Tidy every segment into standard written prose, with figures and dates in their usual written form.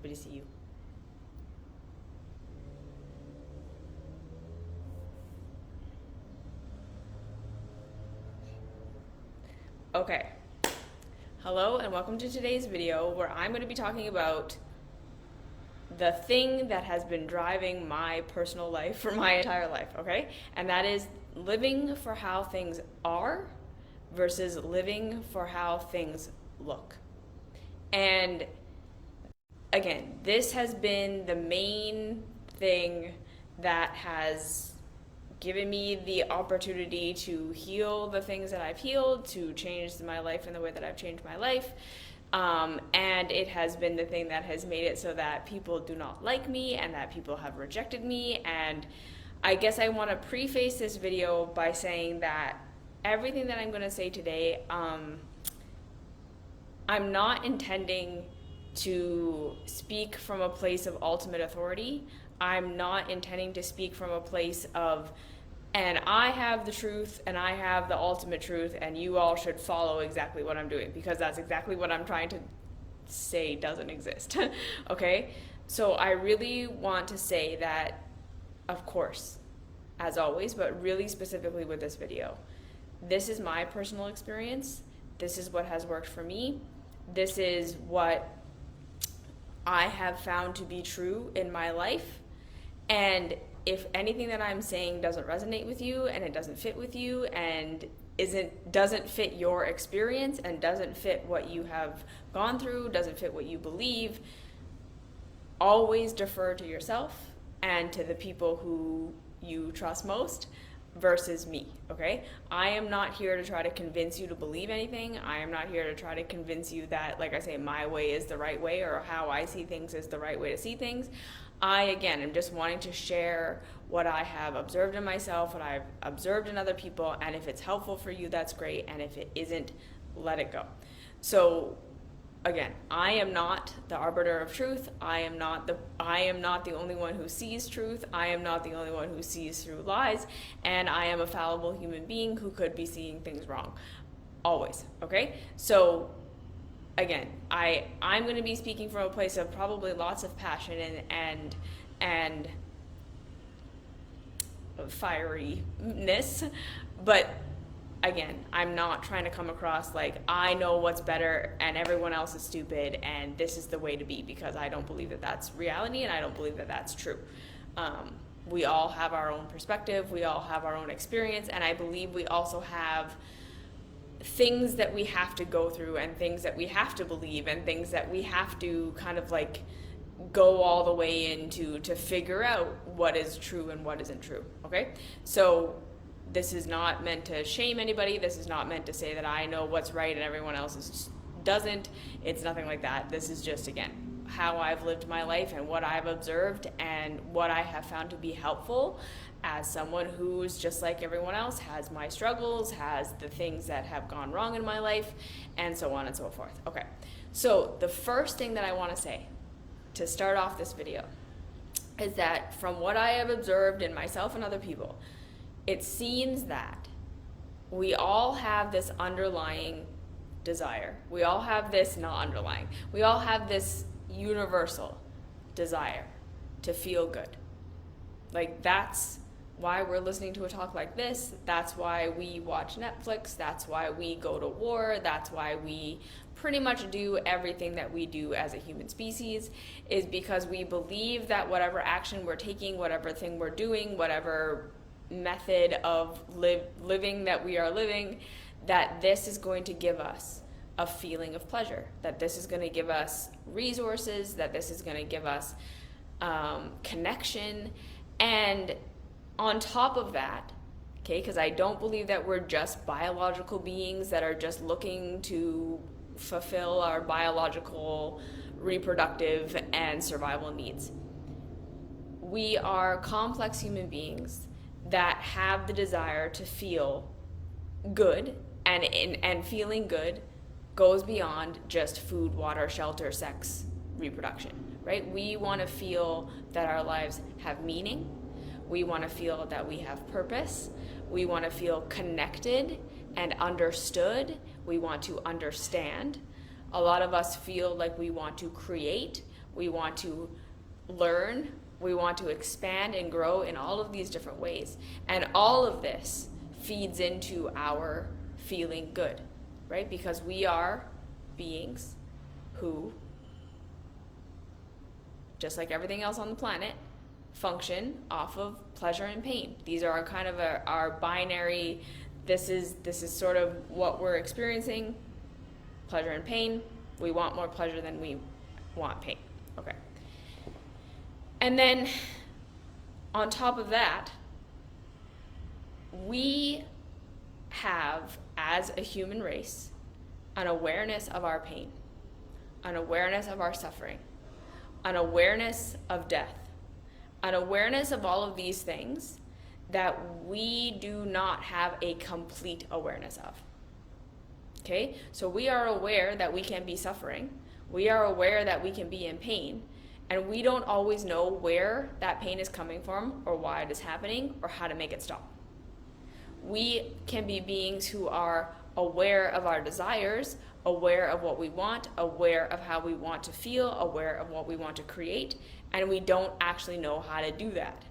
Happy to see you. Okay. Hello and welcome to today's video where I'm going to be talking about the thing that has been driving my personal life for my entire life, okay? And that is living for how things are versus living for how things look. And again, this has been the main thing that has given me the opportunity to heal the things that I've healed, to change my life in the way that I've changed my life. And it has been the thing that has made it so that people do not like me and that people have rejected me. And I guess I want to preface this video by saying that everything that I'm going to say today, I'm not intending to speak from a place of ultimate authority. I'm not intending to speak from a place of, and I have the truth and I have the ultimate truth and you all should follow exactly what I'm doing, because that's exactly what I'm trying to say doesn't exist. Okay? So I really want to say that, of course, as always, but really specifically with this video, this is my personal experience. This is what has worked for me. This is what I have found to be true in my life. And if anything that I'm saying doesn't resonate with you and it doesn't fit with you and doesn't fit your experience and doesn't fit what you have gone through, doesn't fit what you believe, always defer to yourself and to the people who you trust most versus me, okay? I am not here to try to convince you to believe anything. I am not here to try to convince you that, like I say, my way is the right way or how I see things is the right way to see things. I, again, am just wanting to share what I have observed in myself, what I've observed in other people, and if it's helpful for you, that's great, and if it isn't, let it go. So, again, I am not the arbiter of truth. I am not the only one who sees truth. I am not the only one who sees through lies, and I am a fallible human being who could be seeing things wrong. Always, okay? So, again, I'm going to be speaking from a place of probably lots of passion and fieriness, but again, I'm not trying to come across like I know what's better and everyone else is stupid and this is the way to be, because I don't believe that that's reality and I don't believe that that's true. We all have our own perspective, we all have our own experience, and I believe we also have things that we have to go through and things that we have to believe and things that we have to kind of like go all the way into to figure out what is true and what isn't true, okay? So this is not meant to shame anybody. This is not meant to say that I know what's right and everyone else doesn't. It's nothing like that. This is just, again, how I've lived my life and what I've observed and what I have found to be helpful as someone who's just like everyone else, has my struggles, has the things that have gone wrong in my life, and so on and so forth. Okay, so the first thing that I want to say to start off this video is that from what I have observed in myself and other people, it seems that we all have this underlying desire. We all have this, not underlying, we all have this universal desire to feel good. Like, that's why we're listening to a talk like this. That's why we watch Netflix. That's why we go to war. That's why we pretty much do everything that we do as a human species, is because we believe that whatever action we're taking, whatever thing we're doing, whatever method of living that we are living, that this is going to give us a feeling of pleasure, that this is going to give us resources, that this is going to give us connection. And on top of that, okay, because I don't believe that we're just biological beings that are just looking to fulfill our biological, reproductive, and survival needs. We are complex human beings that have the desire to feel good, and feeling good goes beyond just food, water, shelter, sex, reproduction, right? We want to feel that our lives have meaning. We want to feel that we have purpose. We want to feel connected and understood. We want to understand. A lot of us feel like we want to create. We want to learn. We want to expand and grow in all of these different ways. And all of this feeds into our feeling good, right? Because we are beings who, just like everything else on the planet, function off of pleasure and pain. These are our binary, this is sort of what we're experiencing, pleasure and pain. We want more pleasure than we want pain. Okay. And then on top of that, we have, as a human race, an awareness of our pain, an awareness of our suffering, an awareness of death, an awareness of all of these things that we do not have a complete awareness of. Okay? So we are aware that we can be suffering. We are aware that we can be in pain. And we don't always know where that pain is coming from or why it is happening or how to make it stop. We can be beings who are aware of our desires, aware of what we want, aware of how we want to feel, aware of what we want to create, and we don't actually know how to do that.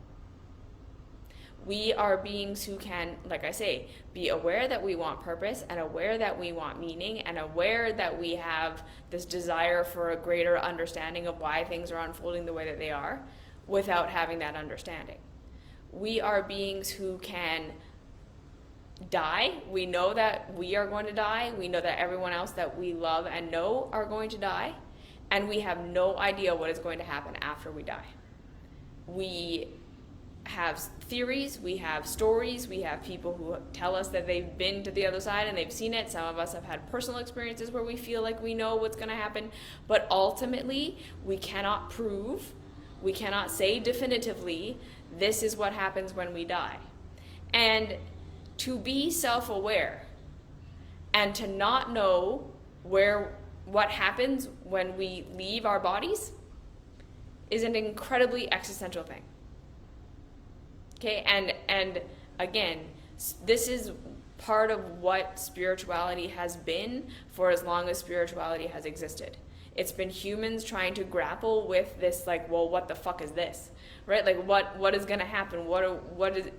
We are beings who can, like I say, be aware that we want purpose and aware that we want meaning and aware that we have this desire for a greater understanding of why things are unfolding the way that they are without having that understanding. We are beings who can die. We know that we are going to die. We know that everyone else that we love and know are going to die. And we have no idea what is going to happen after we die. We have theories, we have stories, we have people who tell us that they've been to the other side and they've seen it. Some of us have had personal experiences where we feel like we know what's going to happen. But ultimately, we cannot prove, we cannot say definitively, this is what happens when we die. And to be self-aware and to not know what happens when we leave our bodies is an incredibly existential thing. Okay, and again, this is part of what spirituality has been for as long as spirituality has existed. It's been humans trying to grapple with this, like, well, what the fuck is this? Right? Like, what is going to happen?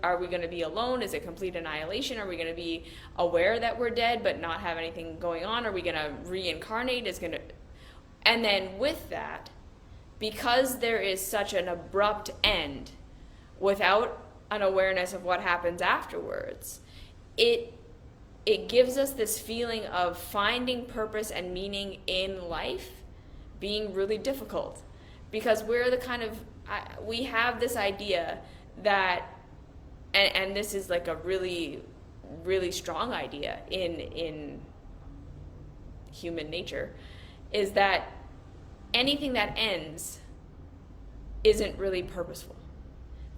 Are we going to be alone? Is it complete annihilation? Are we going to be aware that we're dead but not have anything going on? Are we going to reincarnate? And then with that, because there is such an abrupt end without an awareness of what happens afterwards, it gives us this feeling of finding purpose and meaning in life being really difficult, because we're the kind of we have this idea that, and this is like a really, really strong idea in human nature, is that anything that ends isn't really purposeful.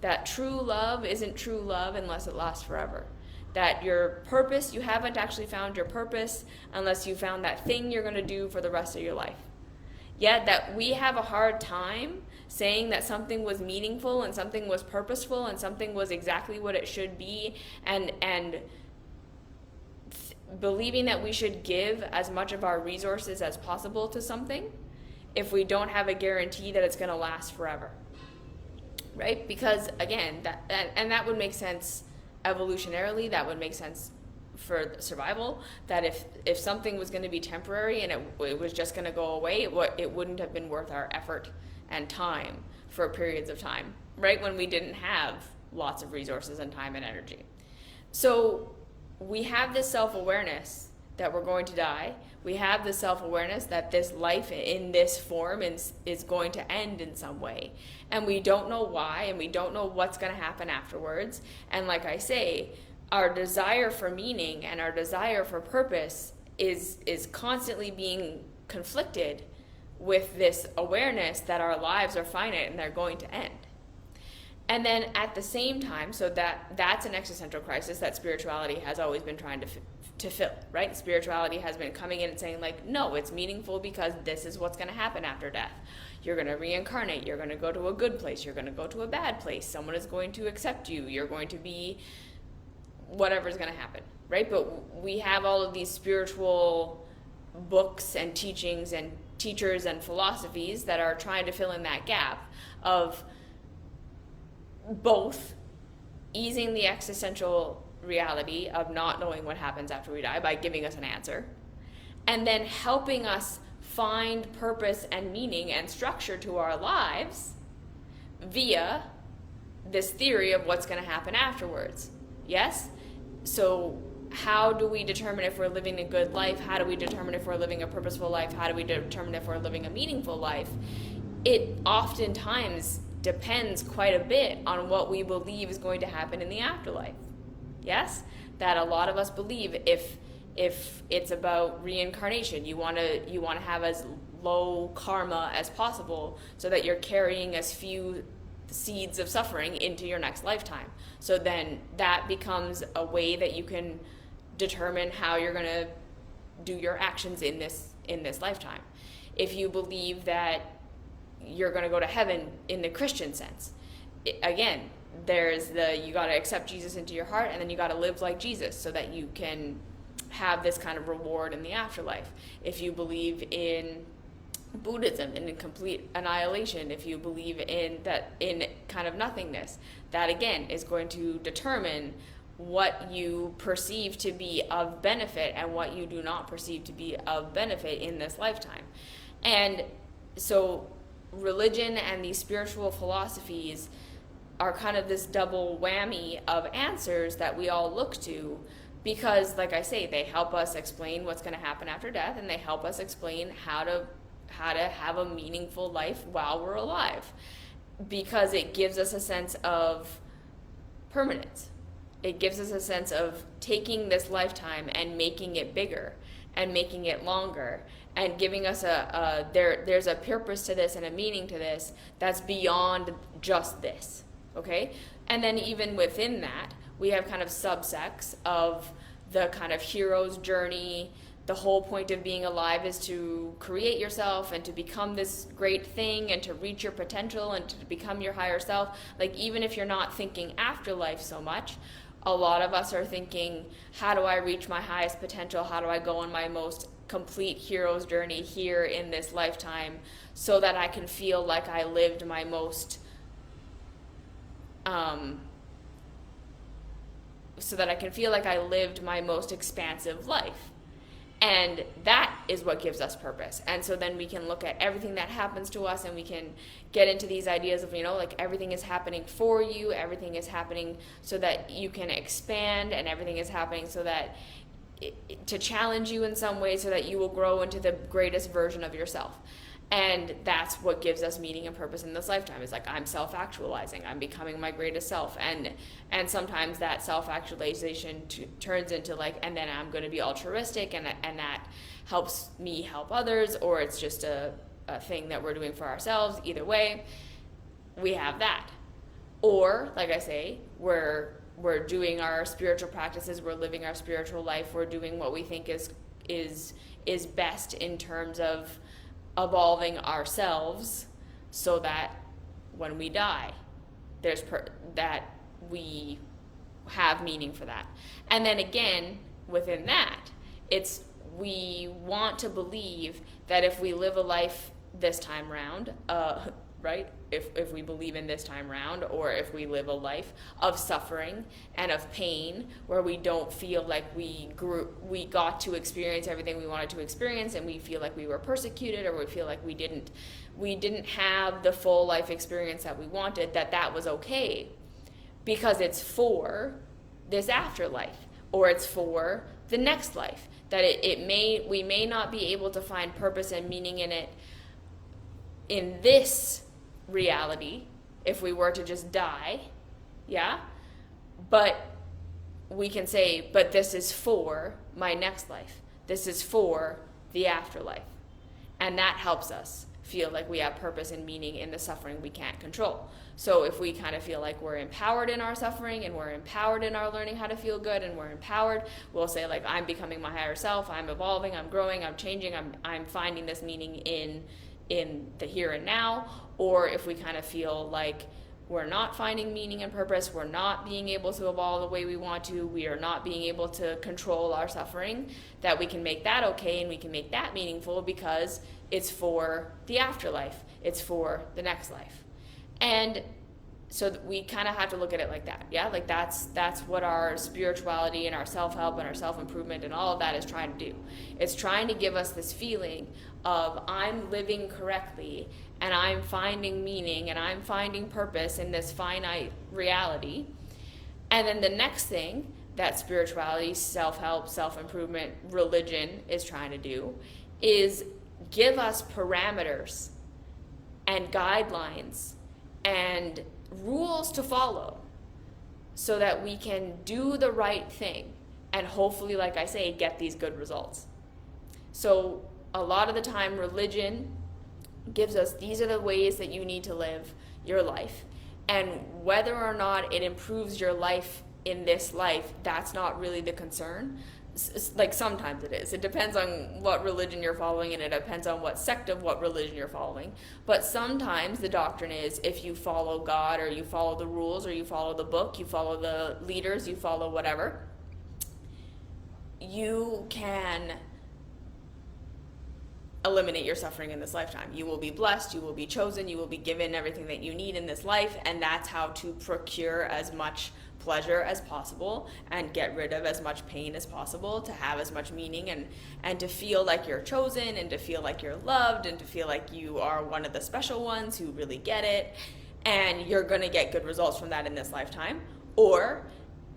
That true love isn't true love unless it lasts forever. That your purpose, you haven't actually found your purpose unless you found that thing you're going to do for the rest of your life. Yet that we have a hard time saying that something was meaningful and something was purposeful and something was exactly what it should be, and believing that we should give as much of our resources as possible to something if we don't have a guarantee that it's going to last forever. Right? Because again, that would make sense evolutionarily. That would make sense for survival, that if something was going to be temporary and it was just going to go away, it wouldn't have been worth our effort and time for periods of time, right? When we didn't have lots of resources and time and energy. So we have this self-awareness that we're going to die. We have this self-awareness that this life in this form is going to end in some way. And we don't know why, and we don't know what's going to happen afterwards. And like I say, our desire for meaning and our desire for purpose is constantly being conflicted with this awareness that our lives are finite and they're going to end. And then at the same time, so that's an existential crisis that spirituality has always been trying to fill, right? Spirituality has been coming in and saying, like, no, it's meaningful because this is what's going to happen after death. You're going to reincarnate. You're going to go to a good place. You're going to go to a bad place. Someone is going to accept you. You're going to be whatever's going to happen, right? But we have all of these spiritual books and teachings and teachers and philosophies that are trying to fill in that gap of both easing the existential reality of not knowing what happens after we die by giving us an answer, and then helping us find purpose and meaning and structure to our lives via this theory of what's going to happen afterwards. Yes? So how do we determine if we're living a good life? How do we determine if we're living a purposeful life? How do we determine if we're living a meaningful life? It oftentimes depends quite a bit on what we believe is going to happen in the afterlife. Yes? That a lot of us believe if it's about reincarnation, you want to have as low karma as possible so that you're carrying as few seeds of suffering into your next lifetime. So then that becomes a way that you can determine how you're going to do your actions in this lifetime. If you believe that you're going to go to heaven in the Christian sense, again, there's you got to accept Jesus into your heart, and then you got to live like Jesus so that you can have this kind of reward in the afterlife. If you believe in Buddhism and in complete annihilation, if you believe in kind of nothingness, that again is going to determine what you perceive to be of benefit and what you do not perceive to be of benefit in this lifetime. And so religion and these spiritual philosophies are kind of this double whammy of answers that we all look to, because, like I say, they help us explain what's going to happen after death, and they help us explain how to have a meaningful life while we're alive, because it gives us a sense of permanence. It gives us a sense of taking this lifetime and making it bigger and making it longer and giving us there's a purpose to this and a meaning to this that's beyond just this, okay? And then even within that, we have kind of subsects of the kind of hero's journey. The whole point of being alive is to create yourself and to become this great thing and to reach your potential and to become your higher self. Like, even if you're not thinking afterlife so much, a lot of us are thinking, how do I reach my highest potential? How do I go on my most complete hero's journey here in this lifetime so that I can feel like I lived my most expansive life. And that is what gives us purpose. And so then we can look at everything that happens to us, and we can get into these ideas of, like everything is happening for you, everything is happening so that you can expand, and everything is happening so that to challenge you in some way so that you will grow into the greatest version of yourself. And that's what gives us meaning and purpose in this lifetime. It's like, I'm self-actualizing, I'm becoming my greatest self. And sometimes that self-actualization turns into and then I'm going to be altruistic, and that helps me help others, or it's just a thing that we're doing for ourselves. Either way, we have that. Or, like I say, we're doing our spiritual practices, we're living our spiritual life, we're doing what we think is best in terms of evolving ourselves so that when we die, that we have meaning for that. And then again, within that, we want to believe that if we live a life this time round, right? If we believe in this time round, or if we live a life of suffering and of pain where we don't feel like we got to experience everything we wanted to experience, and we feel like we were persecuted, or we feel like we didn't have the full life experience that we wanted, that was okay, because it's for this afterlife, or it's for the next life, that we may not be able to find purpose and meaning in it in this reality if we were to just die, yeah, but we can say, but this is for my next life, this is for the afterlife, and that helps us feel like we have purpose and meaning in the suffering we can't control. So if we kind of feel like we're empowered in our suffering, and we're empowered in our learning how to feel good, and we're empowered, we'll say, I'm becoming my higher self, I'm evolving, I'm growing, I'm changing, I'm finding this meaning in the here and now. Or if we kind of feel like we're not finding meaning and purpose, we're not being able to evolve the way we want to, we are not being able to control our suffering, that we can make that okay, and we can make that meaningful, because It's for the afterlife. It's for the next life. And so we kind of have to look at it like that. Yeah, like that's what our spirituality and our self-help and our self-improvement and all of that is trying to do. It's trying to give us this feeling of I'm living correctly and I'm finding meaning and I'm finding purpose in this finite reality. And then the next thing that spirituality, self-help, self-improvement, religion is trying to do is give us parameters and guidelines and rules to follow so that we can do the right thing and hopefully, like I say, get these good results. So a lot of the time religion gives us these are the ways that you need to live your life, and whether or not it improves your life in this life, that's not really the concern. Like sometimes it is. It depends on what religion you're following, and it depends on what sect of what religion you're following. But sometimes the doctrine is if you follow God or you follow the rules or you follow the book, you follow the leaders, you follow whatever, you can eliminate your suffering in this lifetime. You will be blessed, you will be chosen, you will be given everything that you need in this life, and that's how to procure as much pleasure as possible and get rid of as much pain as possible, to have as much meaning and to feel like you're chosen and to feel like you're loved and to feel like you are one of the special ones who really get it, and you're going to get good results from that in this lifetime. Or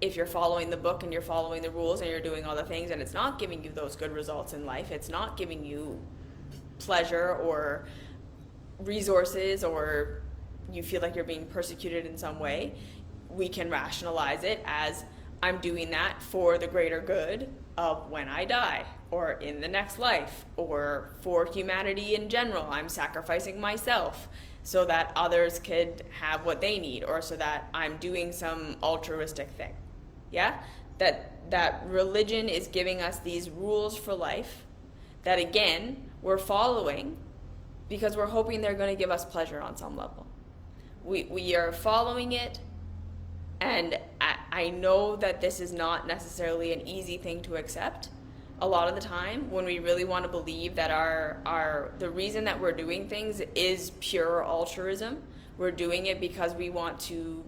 if you're following the book and you're following the rules and you're doing all the things and it's not giving you those good results in life, it's not giving you pleasure or resources, or you feel like you're being persecuted in some way, we can rationalize it as I'm doing that for the greater good of when I die or in the next life or for humanity in general. I'm sacrificing myself so that others could have what they need, or so that I'm doing some altruistic thing. Yeah? That religion is giving us these rules for life that, again, we're following because we're hoping they're going to give us pleasure on some level. We are following it, and I know that this is not necessarily an easy thing to accept. A lot of the time, when we really want to believe that the reason that we're doing things is pure altruism, we're doing it because we want to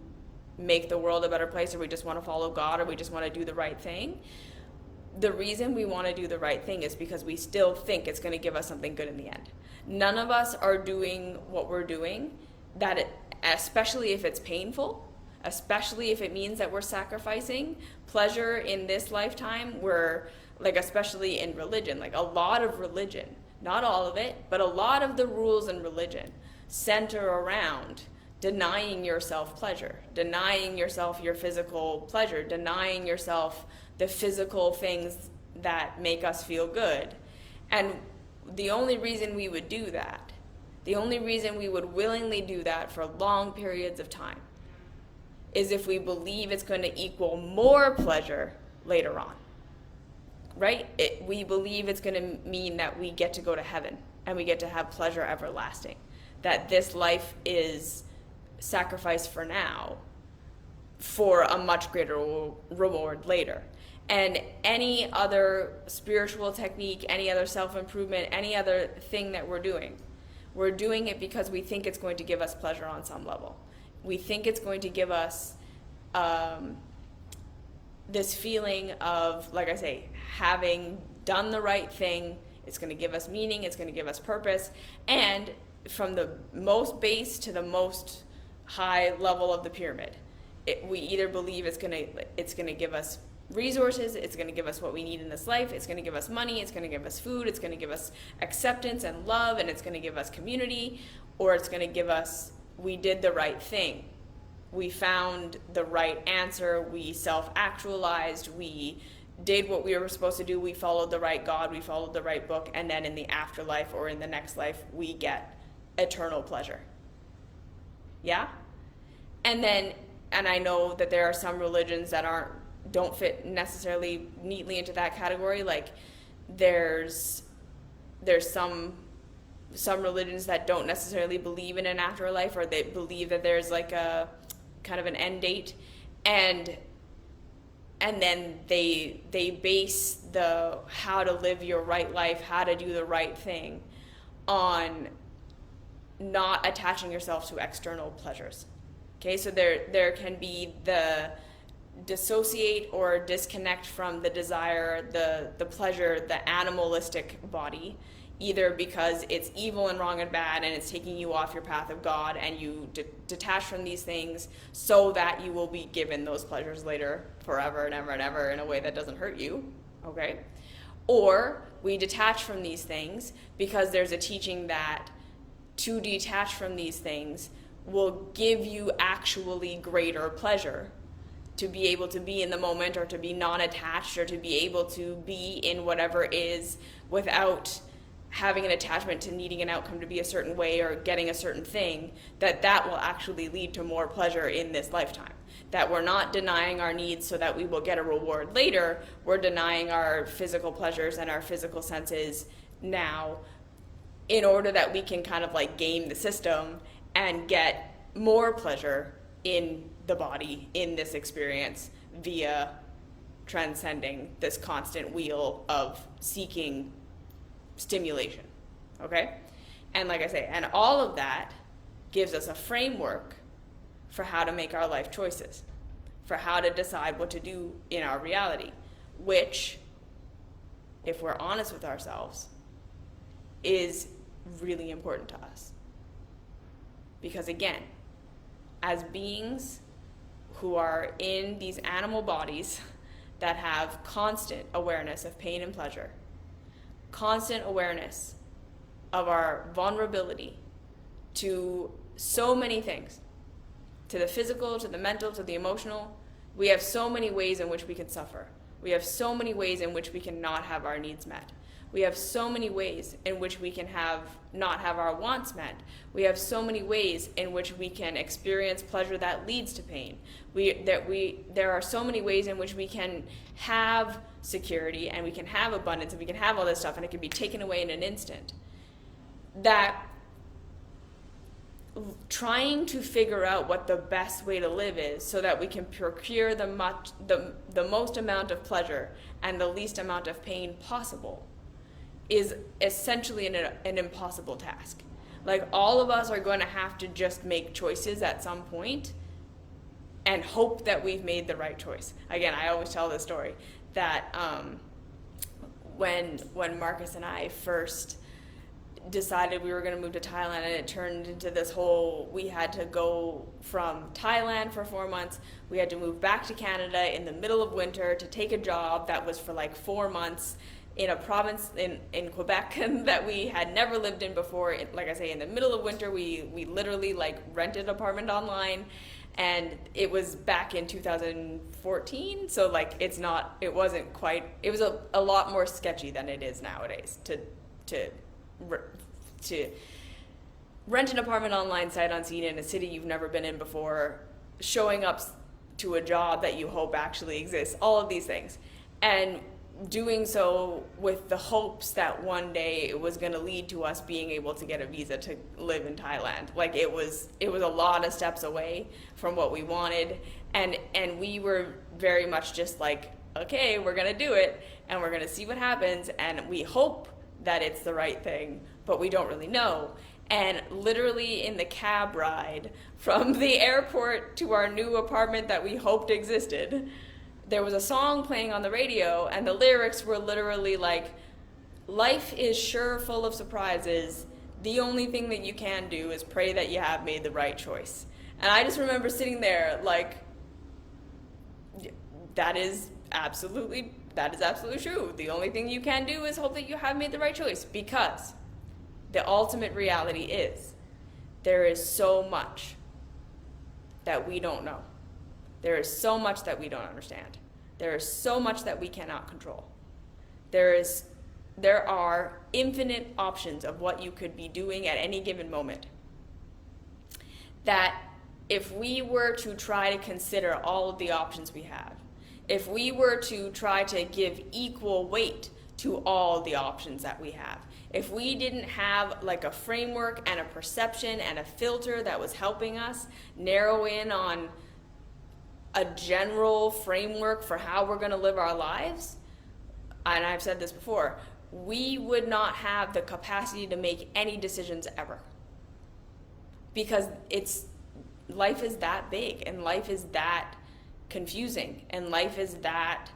make the world a better place, or we just want to follow God, or we just want to do the right thing. The reason we want to do the right thing is because we still think it's going to give us something good in the end. None of us are doing what we're doing, especially if it's painful, especially if it means that we're sacrificing pleasure in this lifetime. We're like, especially in religion, like a lot of religion, not all of it, but a lot of the rules in religion center around denying yourself pleasure, denying yourself your physical pleasure, denying yourself the physical things that make us feel good. And the only reason we would do that, the only reason we would willingly do that for long periods of time, is if we believe it's going to equal more pleasure later on, right? We believe it's going to mean that we get to go to heaven and we get to have pleasure everlasting, that this life is sacrificed for now for a much greater reward later. And any other spiritual technique, any other self-improvement, any other thing that we're doing it because we think it's going to give us pleasure on some level. We think it's going to give us this feeling of, like I say, having done the right thing. It's going to give us meaning, it's going to give us purpose, and from the most base to the most high level of the pyramid, we either believe it's going to give us resources, it's going to give us what we need in this life, it's going to give us money, it's going to give us food, it's going to give us acceptance and love, and it's going to give us community, or it's going to give us, we did the right thing, we found the right answer, we self-actualized, we did what we were supposed to do, we followed the right God, we followed the right book, and then in the afterlife or in the next life we get eternal pleasure. Yeah? And I know that there are some religions that don't fit necessarily neatly into that category. Like there's some religions that don't necessarily believe in an afterlife, or they believe that there's like a kind of an end date, and then they base the how to live your right life, how to do the right thing on not attaching yourself to external pleasures. Okay, so there can be the dissociate or disconnect from the desire, the pleasure, the animalistic body, either because it's evil and wrong and bad and it's taking you off your path of God, and you detach from these things so that you will be given those pleasures later forever and ever and ever in a way that doesn't hurt you, okay? Or we detach from these things because there's a teaching that to detach from these things will give you actually greater pleasure, to be able to be in the moment, or to be non-attached, or to be able to be in whatever is without having an attachment to needing an outcome to be a certain way or getting a certain thing, that will actually lead to more pleasure in this lifetime. That we're not denying our needs so that we will get a reward later, we're denying our physical pleasures and our physical senses now in order that we can kind of like game the system and get more pleasure in the body, in this experience, via transcending this constant wheel of seeking stimulation, okay? And like I say, and all of that gives us a framework for how to make our life choices, for how to decide what to do in our reality, which, if we're honest with ourselves, is really important to us. Because again, as beings who are in these animal bodies that have constant awareness of pain and pleasure, constant awareness of our vulnerability to so many things, to the physical, to the mental, to the emotional, we have so many ways in which we can suffer. We have so many ways in which we can not have our needs met. We have so many ways in which we can not have our wants met. We have so many ways in which we can experience pleasure that leads to pain. There are so many ways in which we can have security and we can have abundance and we can have all this stuff, and it can be taken away in an instant. That trying to figure out what the best way to live is so that we can procure the most amount of pleasure and the least amount of pain possible is essentially an impossible task. Like, all of us are going to have to just make choices at some point and hope that we've made the right choice. Again, I always tell this story that when Marcus and I first decided we were going to move to Thailand, and it turned into this whole, we had to go from Thailand for 4 months, we had to move back to Canada in the middle of winter to take a job that was for like 4 months in a province in Quebec that we had never lived in before. Like I say, in the middle of winter, we literally like rented an apartment online, and it was back in 2014, so like it was a lot more sketchy than it is nowadays to rent an apartment online sight unseen in a city you've never been in before, showing up to a job that you hope actually exists, all of these things, and doing so with the hopes that one day it was going to lead to us being able to get a visa to live in Thailand. Like, it was a lot of steps away from what we wanted, and we were very much just like, okay, we're going to do it, and we're going to see what happens, and we hope that it's the right thing, but we don't really know. And literally in the cab ride from the airport to our new apartment that we hoped existed, there was a song playing on the radio, and the lyrics were literally like, life is sure full of surprises. The only thing that you can do is pray that you have made the right choice. And I just remember sitting there like, that is absolutely true. The only thing you can do is hope that you have made the right choice, because the ultimate reality is there is so much that we don't know. There is so much that we don't understand. There is so much that we cannot control. There are infinite options of what you could be doing at any given moment. That if we were to try to consider all of the options we have, if we were to try to give equal weight to all the options that we have, if we didn't have like a framework and a perception and a filter that was helping us narrow in on a general framework for how we're going to live our lives, and I've said this before, we would not have the capacity to make any decisions ever. Because life is that big, and life is that confusing, and life is that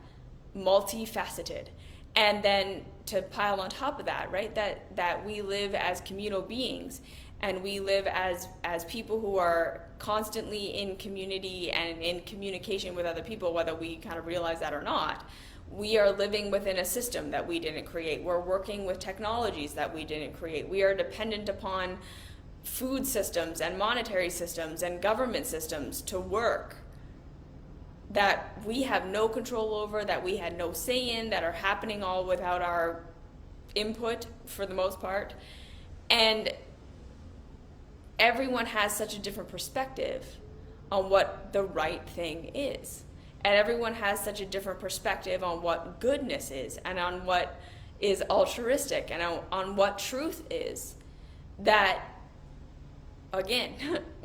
multifaceted. And then to pile on top of that, right, that we live as communal beings, and we live as people who are constantly in community and in communication with other people, whether we kind of realize that or not. We are living within a system that we didn't create. We're working with technologies that we didn't create. We are dependent upon food systems and monetary systems and government systems to work that we have no control over, that we had no say in, that are happening all without our input for the most part. And everyone has such a different perspective on what the right thing is. And everyone has such a different perspective on what goodness is, and on what is altruistic, and on what truth is, that, again,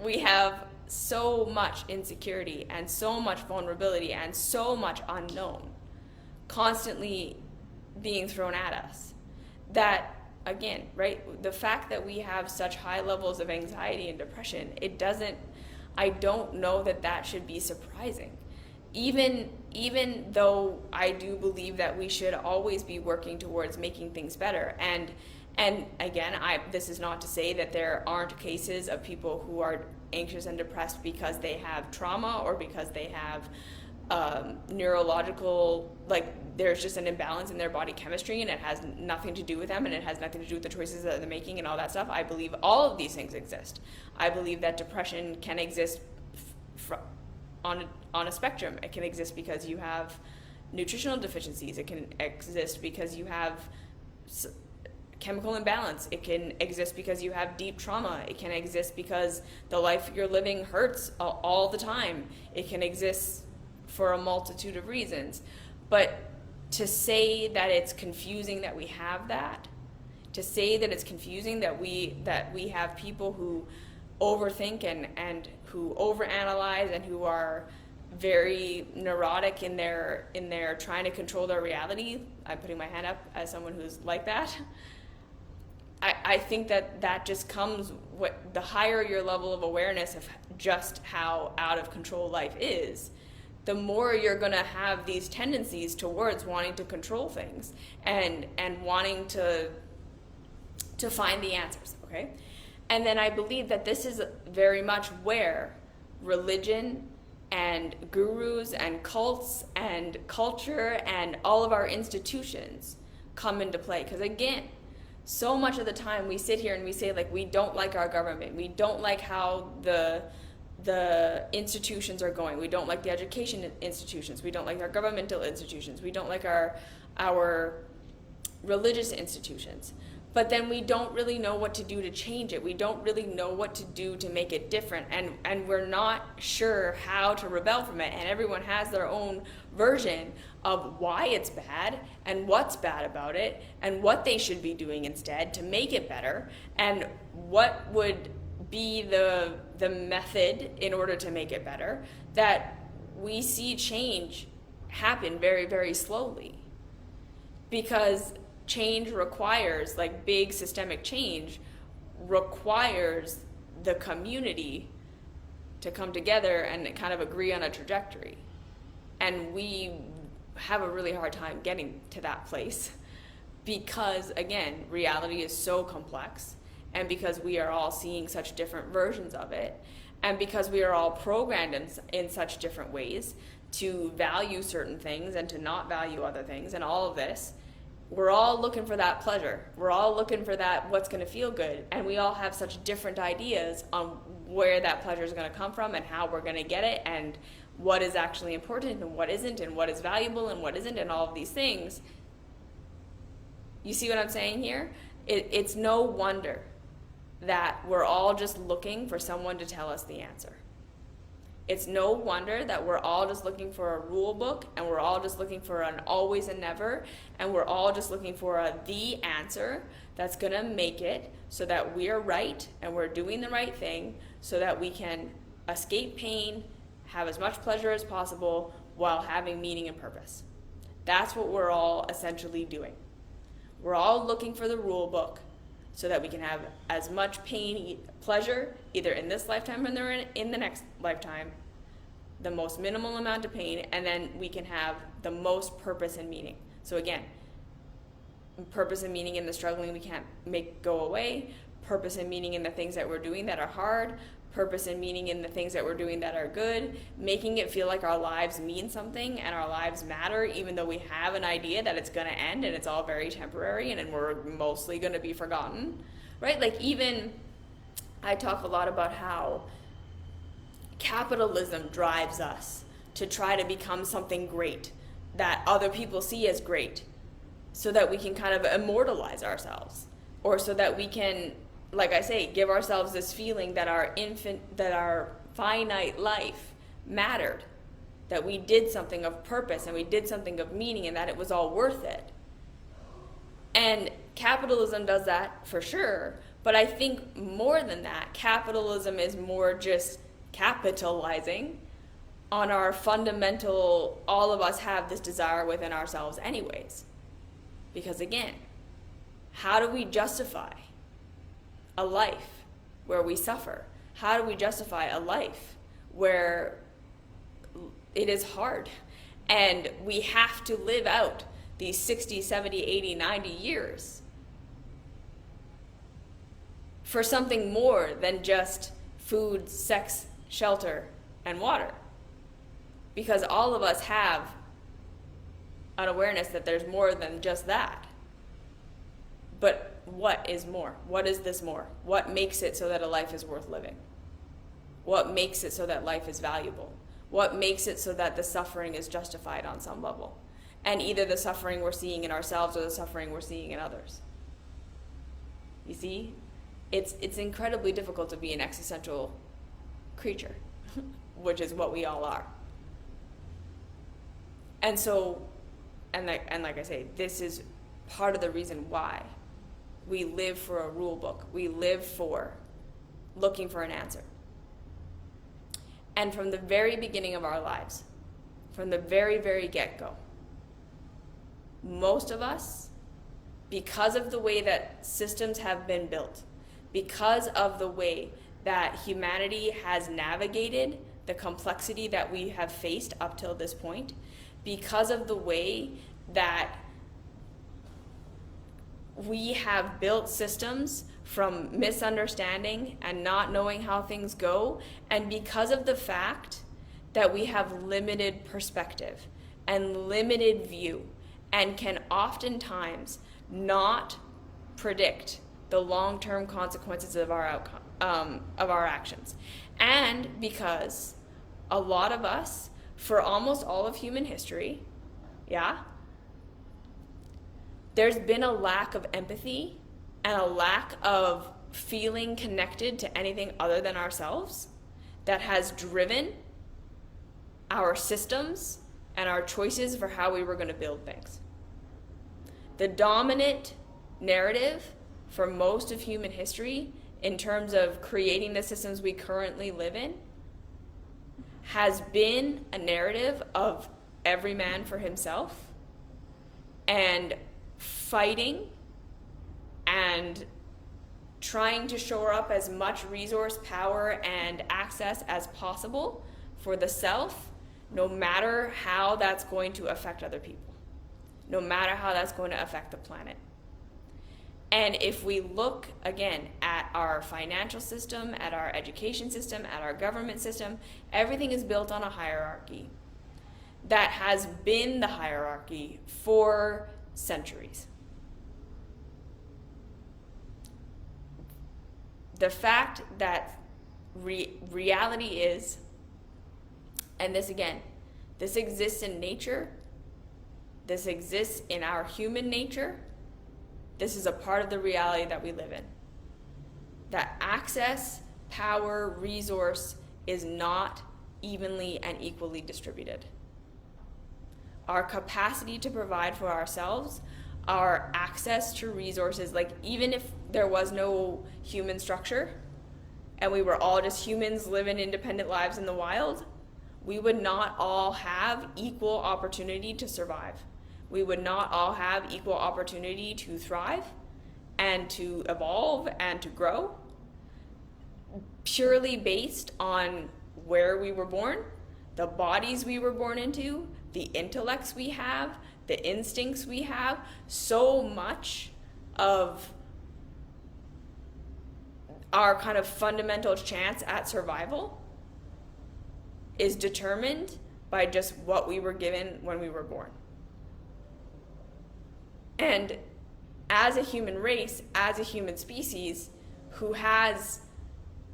we have so much insecurity and so much vulnerability and so much unknown constantly being thrown at us, that, again, right, the fact that we have such high levels of anxiety and depression, I don't know that should be surprising. Even though I do believe that we should always be working towards making things better. And again, this is not to say that there aren't cases of people who are anxious and depressed because they have trauma, or because they have neurological, like, there's just an imbalance in their body chemistry, and it has nothing to do with them, and it has nothing to do with the choices that they're making and all that stuff. I believe all of these things exist. I believe that depression can exist on a spectrum. It can exist because you have nutritional deficiencies. It can exist because you have chemical imbalance. It can exist because you have deep trauma. It can exist because the life you're living hurts all the time. It can exist for a multitude of reasons. But to say that it's confusing that we have that, to say that it's confusing that we have people who overthink and who overanalyze and who are very neurotic in their trying to control their reality. I'm putting my hand up as someone who's like that. I think that just comes the higher your level of awareness of just how out of control life is, the more you're going to have these tendencies towards wanting to control things and wanting to find the answers, okay? And then I believe that this is very much where religion and gurus and cults and culture and all of our institutions come into play. Because again, so much of the time we sit here and we say, like, we don't like our government. We don't like how the institutions are going. We don't like the education institutions. We don't like our governmental institutions. We don't like our religious institutions. But then we don't really know what to do to change it. We don't really know what to do to make it different. And we're not sure how to rebel from it. And everyone has their own version of why it's bad and what's bad about it and what they should be doing instead to make it better, and what would be the method in order to make it better. That we see change happen very, very slowly, because change requires, like, big systemic change requires the community to come together and kind of agree on a trajectory. And we have a really hard time getting to that place because, again, reality is so complex, and because we are all seeing such different versions of it, and because we are all programmed in such different ways to value certain things and to not value other things, and all of this. We're all looking for that pleasure. We're all looking for that what's going to feel good. And we all have such different ideas on where that pleasure is going to come from and how we're going to get it and what is actually important and what isn't and what is valuable and what isn't and all of these things. You see what I'm saying here? It's no wonder that we're all just looking for someone to tell us the answer. It's no wonder that we're all just looking for a rule book, and we're all just looking for an always and never, and we're all just looking for the answer that's going to make it so that we're right and we're doing the right thing so that we can escape pain, have as much pleasure as possible while having meaning and purpose. That's what we're all essentially doing. We're all looking for the rule book so that we can have as much pleasure, either in this lifetime or in the next lifetime, the most minimal amount of pain, and then we can have the most purpose and meaning. So again, purpose and meaning in the struggling we can't make go away, purpose and meaning in the things that we're doing that are hard, purpose and meaning in the things that we're doing that are good, making it feel like our lives mean something and our lives matter, even though we have an idea that it's going to end and it's all very temporary and we're mostly going to be forgotten, right? Like, even I talk a lot about how capitalism drives us to try to become something great that other people see as great, so that we can kind of immortalize ourselves, or so that we can, like I say, give ourselves this feeling that our finite life mattered, that we did something of purpose and we did something of meaning and that it was all worth it. And capitalism does that for sure, but I think more than that, capitalism is more just capitalizing on our fundamental, all of us have this desire within ourselves anyways. Because again, how do we justify a life where we suffer? How do we justify a life where it is hard and we have to live out these 60, 70, 80, 90 years for something more than just food, sex, shelter, and water? Because all of us have an awareness that there's more than just that. But what is more? What is this more? What makes it so that a life is worth living? What makes it so that life is valuable? What makes it so that the suffering is justified on some level? And either the suffering we're seeing in ourselves or the suffering we're seeing in others. You see? It's incredibly difficult to be an existential creature, which is what we all are. And so, and like I say, this is part of the reason why we live for a rule book. We live for looking for an answer. And from the very beginning of our lives, from the very, very get-go, most of us, because of the way that systems have been built, because of the way that humanity has navigated the complexity that we have faced up till this point, because of the way that we have built systems from misunderstanding and not knowing how things go, and because of the fact that we have limited perspective and limited view and can oftentimes not predict the long-term consequences of our outcome, of our actions. And because a lot of us, for almost all of human history, there's been a lack of empathy and a lack of feeling connected to anything other than ourselves that has driven our systems and our choices for how we were going to build things. The dominant narrative for most of human history in terms of creating the systems we currently live in has been a narrative of every man for himself and fighting and trying to shore up as much resource, power, and access as possible for the self, no matter how that's going to affect other people, no matter how that's going to affect the planet. And if we look, again, at our financial system, at our education system, at our government system, everything is built on a hierarchy that has been the hierarchy for centuries. The fact that reality is, and this again, this exists in nature, this exists in our human nature, this is a part of the reality that we live in. That access, power, resource is not evenly and equally distributed. Our capacity to provide for ourselves, our access to resources, like even if there was no human structure and we were all just humans living independent lives in the wild, we would not all have equal opportunity to survive. we would not all have equal opportunity to thrive and to evolve and to grow, purely based on where we were born, the bodies we were born into, the intellects we have, the instincts we have. So much of our kind of fundamental chance at survival is determined by just what we were given when we were born. And as a human race, as a human species who has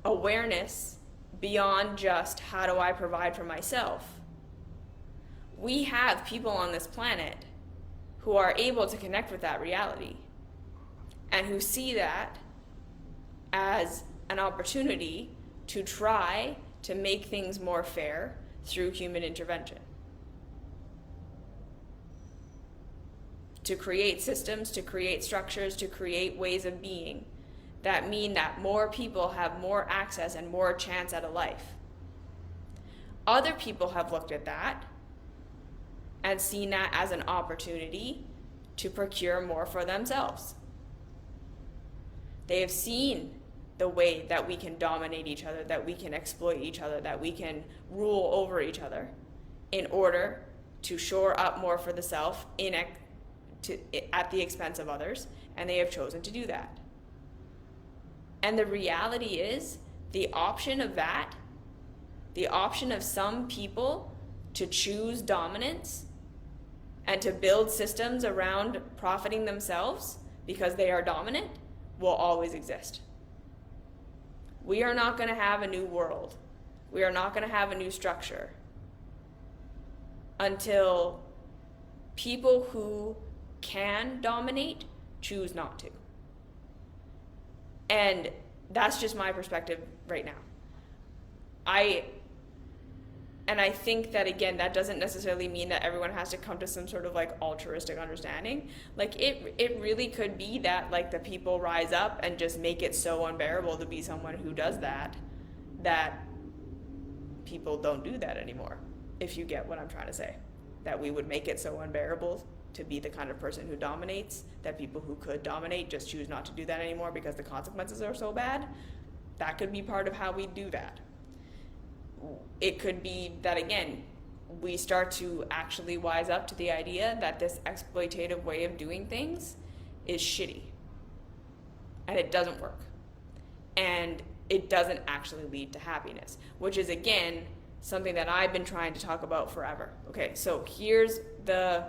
awareness beyond just how do I provide for myself, we have people on this planet who are able to connect with that reality and who see that as an opportunity to try to make things more fair through human intervention. To create systems, to create structures, to create ways of being that mean that more people have more access and more chance at a life. Other people have looked at that and seen that as an opportunity to procure more for themselves. They have seen the way that we can dominate each other, that we can exploit each other, that we can rule over each other in order to shore up more for the self at the expense of others, and they have chosen to do that. And the reality is, the option of that, the option of some people to choose dominance and to build systems around profiting themselves because they are dominant, will always exist. We are not going to have a new world. We are not going to have a new structure until people who can dominate choose not to. And that's just my perspective right now. I think that, again, that doesn't necessarily mean that everyone has to come to some sort of like altruistic understanding. Like it really could be that like the people rise up and just make it so unbearable to be someone who does that people don't do that anymore, if you get what I'm trying to say. That we would make it so unbearable to be the kind of person who dominates that people who could dominate just choose not to do that anymore because the consequences are so bad. That could be part of how we do that. It could be that, again, we start to actually wise up to the idea that this exploitative way of doing things is shitty and it doesn't work and it doesn't actually lead to happiness, which is, again, something that I've been trying to talk about forever. Okay, so here's the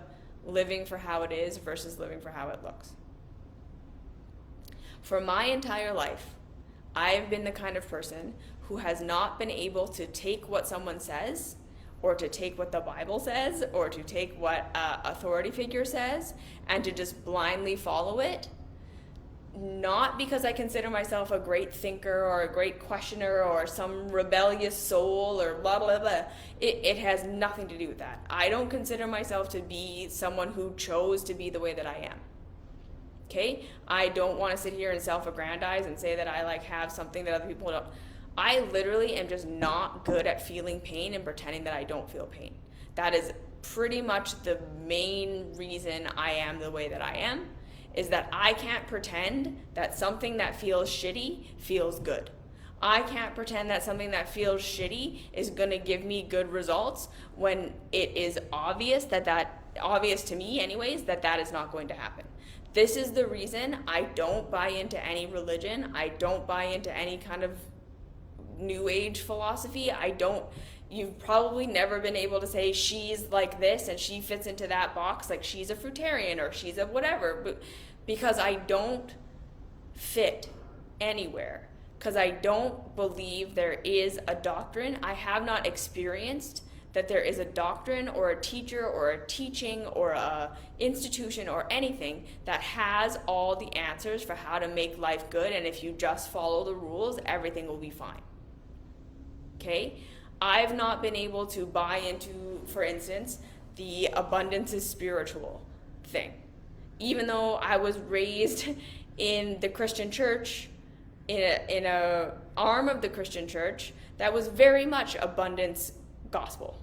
living for how it is versus living for how it looks. For my entire life, I've been the kind of person who has not been able to take what someone says, or to take what the Bible says, or to take what an authority figure says, and to just blindly follow it. Not because I consider myself a great thinker or a great questioner or some rebellious soul or blah, blah, blah. It has nothing to do with that. I don't consider myself to be someone who chose to be the way that I am. Okay? I don't want to sit here and self-aggrandize and say that I like have something that other people don't. I literally am just not good at feeling pain and pretending that I don't feel pain. That is pretty much the main reason I am the way that I am, is that I can't pretend that something that feels shitty feels good. I can't pretend that something that feels shitty is going to give me good results when it is obvious obvious to me anyways, that is not going to happen. This is the reason I don't buy into any religion. I don't buy into any kind of new age philosophy. You've probably never been able to say she's like this and she fits into that box, like she's a fruitarian or she's a whatever, but because I don't fit anywhere, because I don't believe there is a doctrine. I have not experienced that there is a doctrine or a teacher or a teaching or a institution or anything that has all the answers for how to make life good, and if you just follow the rules, everything will be fine. Okay? I've not been able to buy into, for instance, the abundance is spiritual thing. Even though I was raised in the Christian church, in a arm of the Christian church, that was very much abundance gospel.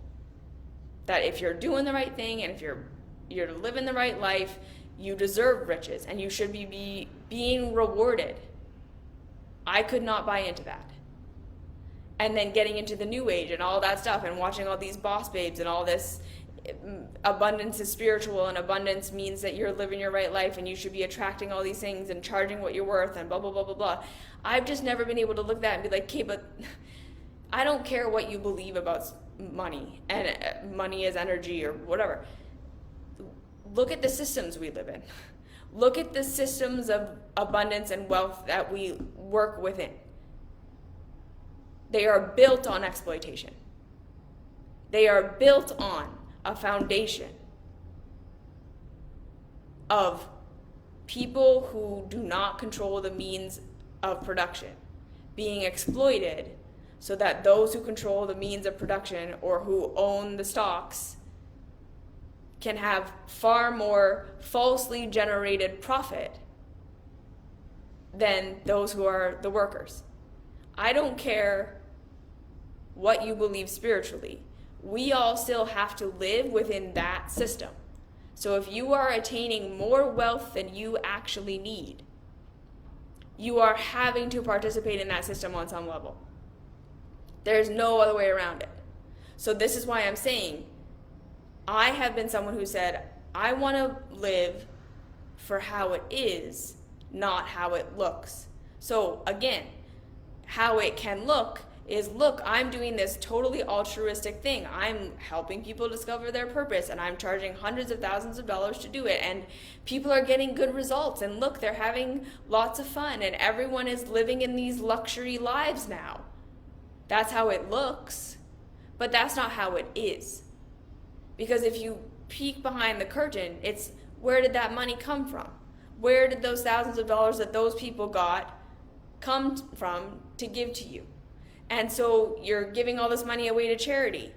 That if you're doing the right thing and if you're you're living the right life, you deserve riches, and you should be being rewarded. I could not buy into that. And then getting into the new age and all that stuff and watching all these boss babes and all this abundance is spiritual and abundance means that you're living your right life and you should be attracting all these things and charging what you're worth and blah, blah, blah, blah, blah. I've just never been able to look at that and be like, okay, but I don't care what you believe about money and money is energy or whatever. Look at the systems we live in. Look at the systems of abundance and wealth that we work within. They are built on exploitation. They are built on a foundation of people who do not control the means of production being exploited so that those who control the means of production or who own the stocks can have far more falsely generated profit than those who are the workers. I don't care what you believe spiritually. We all still have to live within that system. So if you are attaining more wealth than you actually need, you are having to participate in that system on some level. There's no other way around it. So this is why I'm saying, I have been someone who said, I want to live for how it is, not how it looks. So again, how it can look is, look, I'm doing this totally altruistic thing. I'm helping people discover their purpose and I'm charging hundreds of thousands of dollars to do it. And people are getting good results. And look, they're having lots of fun and everyone is living in these luxury lives now. That's how it looks, but that's not how it is. Because if you peek behind the curtain, it's where did that money come from? Where did those thousands of dollars that those people got come from to give to you? And so you're giving all this money away to charity.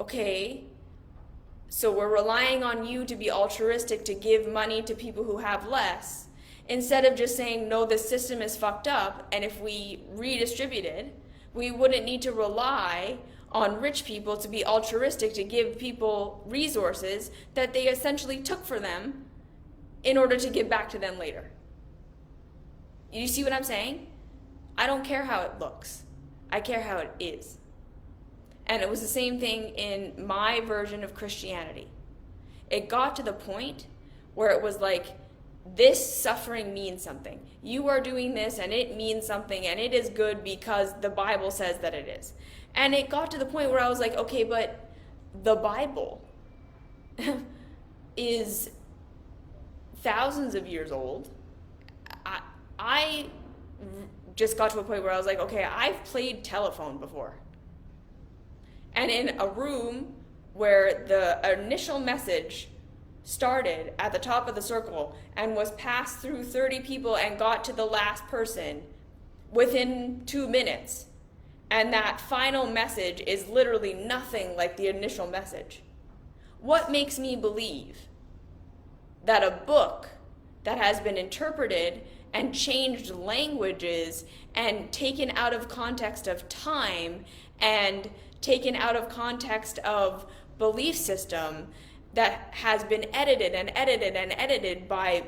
Okay, so we're relying on you to be altruistic to give money to people who have less, instead of just saying, no, the system is fucked up, and if we redistributed, we wouldn't need to rely on rich people to be altruistic to give people resources that they essentially took for them in order to give back to them later. You see what I'm saying? I don't care how it looks. I care how it is. And it was the same thing in my version of Christianity. It got to the point where it was like, this suffering means something. You are doing this and it means something and it is good because the Bible says that it is. And it got to the point where I was like, okay, but the Bible is thousands of years old. I just got to a point where I was like, okay, I've played telephone before. And in a room where the initial message started at the top of the circle and was passed through 30 people and got to the last person within 2 minutes, and that final message is literally nothing like the initial message. What makes me believe that a book that has been interpreted and changed languages and taken out of context of time and taken out of context of belief system, that has been edited and edited and edited by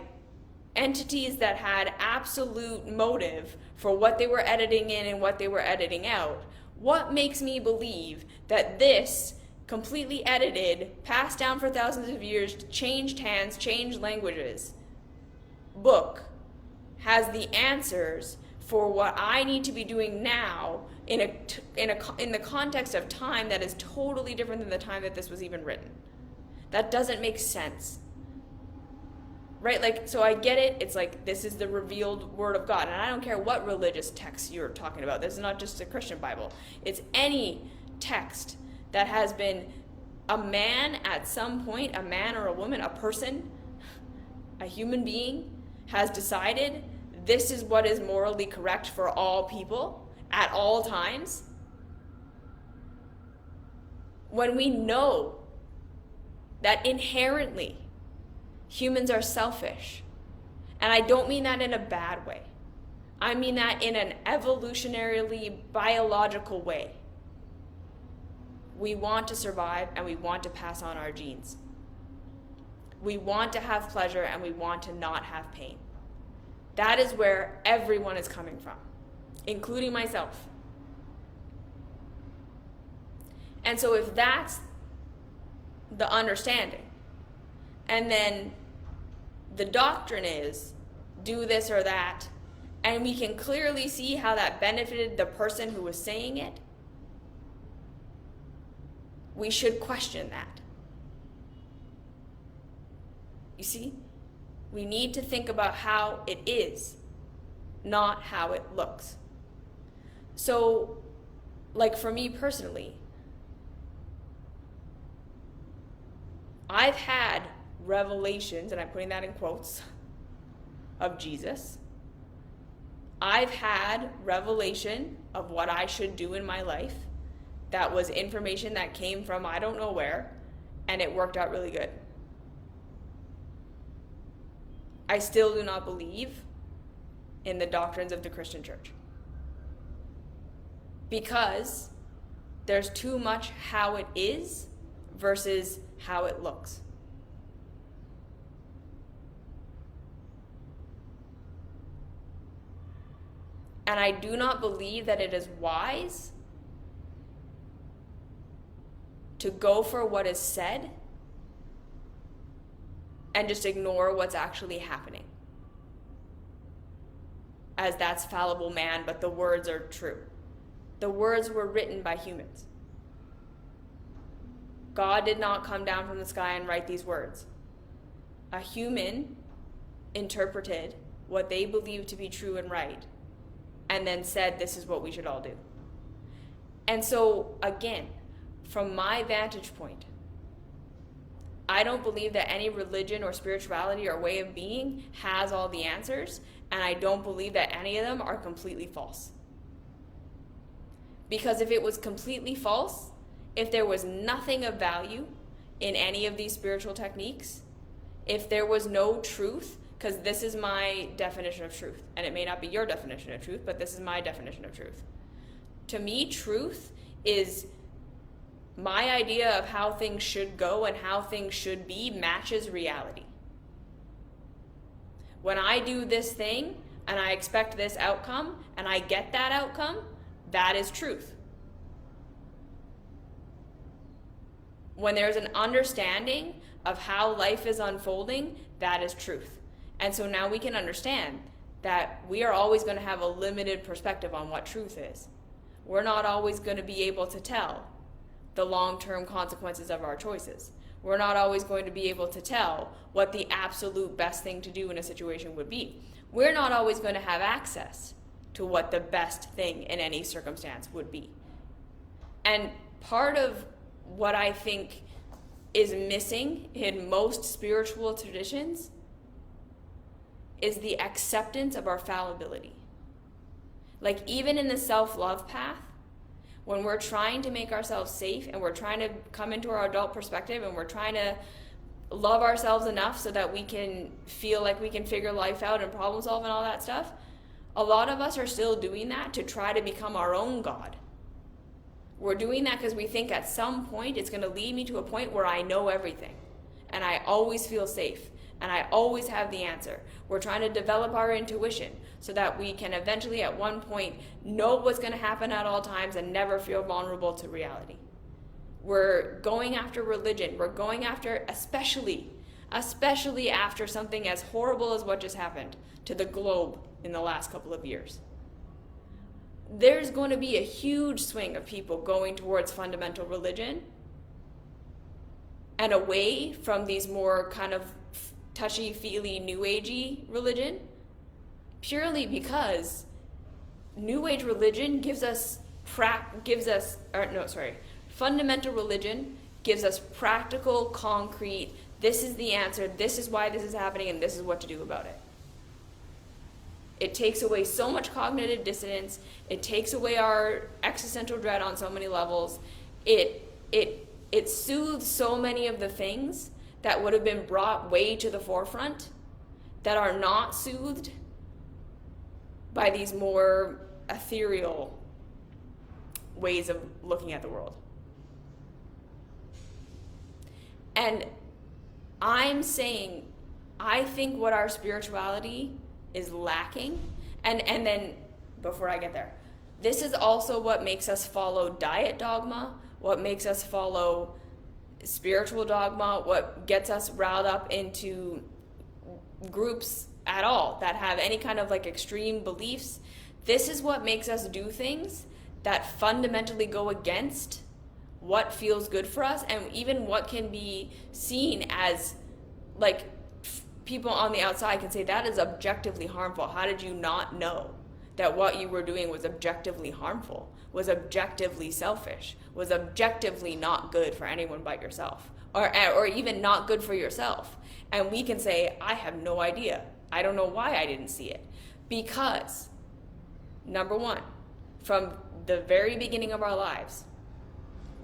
entities that had absolute motive for what they were editing in and what they were editing out, what makes me believe that this completely edited, passed down for thousands of years, changed hands, changed languages book has the answers for what I need to be doing now in the context of time that is totally different than the time that this was even written? That doesn't make sense. Right? Like, so I get it. It's like, this is the revealed word of God. And I don't care what religious text you're talking about. This is not just a Christian Bible. It's any text that has been a man at some point, a man or a woman, a person, a human being, has decided this is what is morally correct for all people at all times. When we know that inherently humans are selfish. And I don't mean that in a bad way. I mean that in an evolutionarily biological way. We want to survive and we want to pass on our genes. We want to have pleasure and we want to not have pain. That is where everyone is coming from, including myself. And so if that's the understanding, and then the doctrine is do this or that, and we can clearly see how that benefited the person who was saying it, we should question that. You see? We need to think about how it is, not how it looks. So, like for me personally, I've had revelations, and I'm putting that in quotes, of Jesus. I've had revelation of what I should do in my life. That was information that came from I don't know where, and it worked out really good. I still do not believe in the doctrines of the Christian church, because there's too much how it is versus how it looks. And I do not believe that it is wise to go for what is said and just ignore what's actually happening, as that's fallible man, but the words are true. The words were written by humans. God did not come down from the sky and write these words. A human interpreted what they believed to be true and right, and then said, this is what we should all do. And so, again, from my vantage point, I don't believe that any religion or spirituality or way of being has all the answers, and I don't believe that any of them are completely false. Because if it was completely false, if there was nothing of value in any of these spiritual techniques, if there was no truth, because this is my definition of truth, and it may not be your definition of truth, but this is my definition of truth. To me, truth is my idea of how things should go and how things should be matches reality. When I do this thing and I expect this outcome and I get that outcome, that is truth. When there's an understanding of how life is unfolding, that is truth. And so now we can understand that we are always going to have a limited perspective on what truth is. We're not always going to be able to tell the long-term consequences of our choices. We're not always going to be able to tell what the absolute best thing to do in a situation would be. We're not always going to have access to what the best thing in any circumstance would be. And part of what I think is missing in most spiritual traditions is the acceptance of our fallibility. Like even in the self-love path, when we're trying to make ourselves safe and we're trying to come into our adult perspective and we're trying to love ourselves enough so that we can feel like we can figure life out and problem solve and all that stuff, a lot of us are still doing that to try to become our own God. We're doing that because we think at some point it's going to lead me to a point where I know everything and I always feel safe and I always have the answer. We're trying to develop our intuition so that we can eventually at one point know what's going to happen at all times and never feel vulnerable to reality. We're going after religion. We're going after, especially after something as horrible as what just happened to the globe in the last couple of years. There's going to be a huge swing of people going towards fundamental religion and away from these more kind of touchy-feely, new agey religion, purely because new age religion fundamental religion gives us practical, concrete, this is the answer, this is why this is happening, and this is what to do about it. It takes away so much cognitive dissonance. It takes away our existential dread on so many levels. It soothes so many of the things that would have been brought way to the forefront that are not soothed by these more ethereal ways of looking at the world. And I'm saying, I think what our spirituality is lacking, and then before I get there, this is also what makes us follow diet dogma, what makes us follow spiritual dogma, what gets us riled up into groups at all that have any kind of like extreme beliefs. This is what makes us do things that fundamentally go against what feels good for us, and even what can be seen as like people on the outside can say that is objectively harmful. How did you not know that what you were doing was objectively harmful, was objectively selfish, was objectively not good for anyone but yourself, or even not good for yourself? And we can say, I have no idea. I don't know why I didn't see it. Because, number one, from the very beginning of our lives,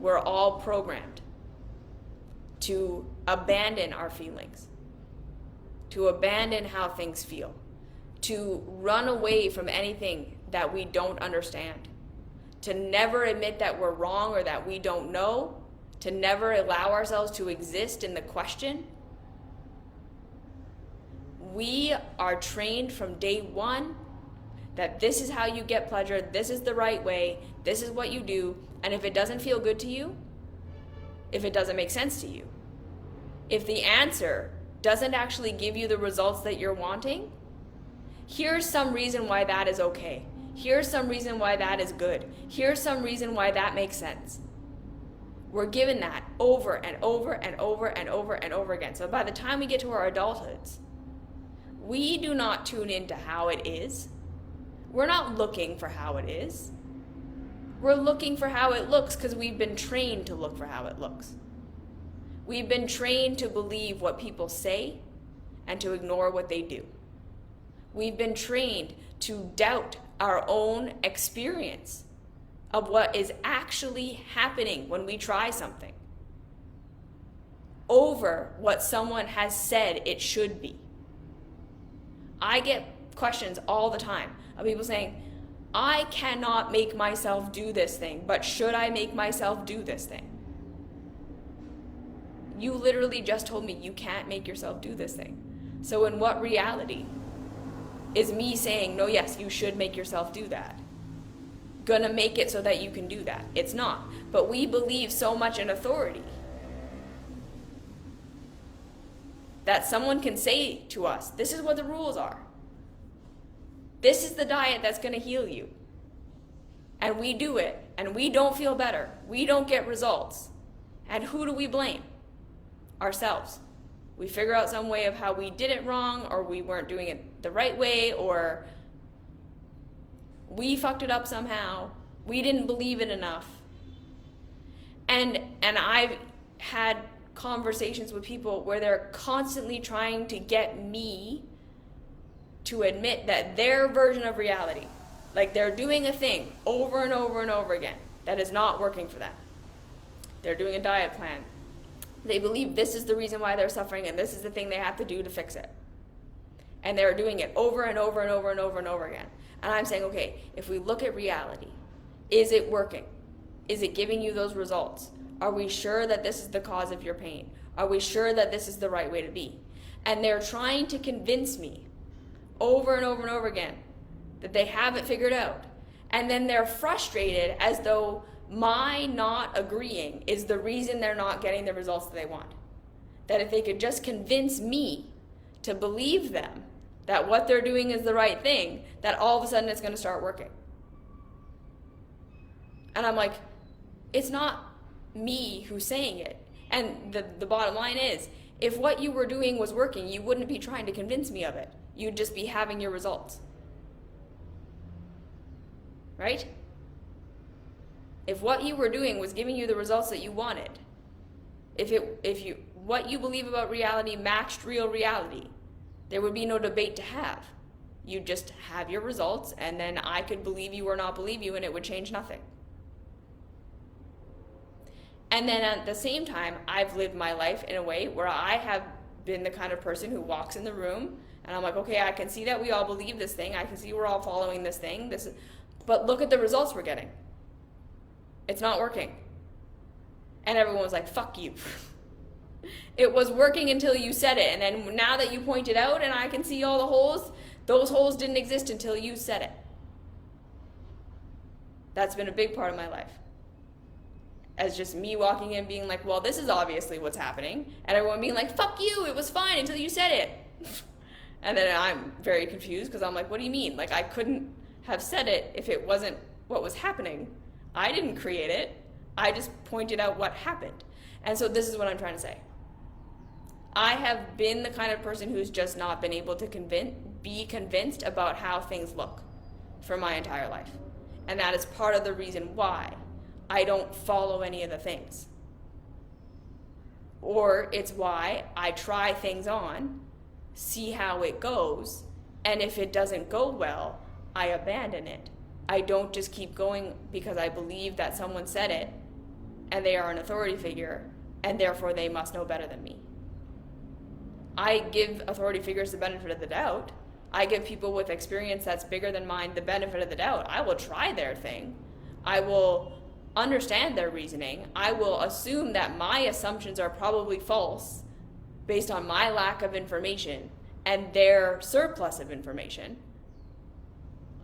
we're all programmed to abandon our feelings, to abandon how things feel, to run away from anything that we don't understand, to never admit that we're wrong or that we don't know, to never allow ourselves to exist in the question. We are trained from day one that this is how you get pleasure, this is the right way, this is what you do, and if it doesn't feel good to you, if it doesn't make sense to you, if the answer doesn't actually give you the results that you're wanting, here's some reason why that is okay. Here's some reason why that is good. Here's some reason why that makes sense. We're given that over and over and over and over and over again. So by the time we get to our adulthoods, we do not tune into how it is. We're not looking for how it is. We're looking for how it looks because we've been trained to look for how it looks. We've been trained to believe what people say and to ignore what they do. We've been trained to doubt our own experience of what is actually happening when we try something over what someone has said it should be. I get questions all the time of people saying, I cannot make myself do this thing, but should I make myself do this thing? You literally just told me you can't make yourself do this thing. So in what reality is me saying, no, yes, you should make yourself do that, gonna make it so that you can do that? It's not. But we believe so much in authority that someone can say to us, this is what the rules are. This is the diet that's going to heal you. And we do it, and we don't feel better. We don't get results. And who do we blame? Ourselves. We figure out some way of how we did it wrong, or we weren't doing it the right way, or we fucked it up somehow. We didn't believe it enough. And I've had conversations with people where they're constantly trying to get me to admit that their version of reality, like they're doing a thing over and over and over again that is not working for them. They're doing a diet plan. They believe this is the reason why they're suffering and this is the thing they have to do to fix it. And they're doing it over and over and over and over and over again. And I'm saying, okay, if we look at reality, is it working? Is it giving you those results? Are we sure that this is the cause of your pain? Are we sure that this is the right way to be? And they're trying to convince me over and over and over again that they haven't figured out. And then they're frustrated as though my not agreeing is the reason they're not getting the results that they want. That if they could just convince me to believe them that what they're doing is the right thing, that all of a sudden it's going to start working. And I'm like, it's not me who's saying it. And the bottom line is, if what you were doing was working, you wouldn't be trying to convince me of it. You'd just be having your results. Right? If what you were doing was giving you the results that you wanted, what you believe about reality matched real reality, there would be no debate to have. You'd just have your results, and then I could believe you or not believe you, and it would change nothing. And then at the same time, I've lived my life in a way where I have been the kind of person who walks in the room and I'm like, okay, I can see that we all believe this thing. I can see we're all following this thing. But look at the results we're getting. It's not working. And everyone was like, fuck you. It was working until you said it. And then now that you point it out and I can see all the holes, those holes didn't exist until you said it. That's been a big part of my life. As just me walking in being like, well, this is obviously what's happening. And everyone being like, fuck you, it was fine until you said it. And then I'm very confused because I'm like, what do you mean? Like, I couldn't have said it if it wasn't what was happening. I didn't create it. I just pointed out what happened. And so this is what I'm trying to say. I have been the kind of person who's just not been able to be convinced about how things look for my entire life. And that is part of the reason why I don't follow any of the things. Or it's why I try things on, see how it goes, and if it doesn't go well, I abandon it. I don't just keep going because I believe that someone said it and they are an authority figure and therefore they must know better than me. I give authority figures the benefit of the doubt. I give people with experience that's bigger than mine the benefit of the doubt. I will try their thing. I will understand their reasoning. I will assume that my assumptions are probably false based on my lack of information and their surplus of information.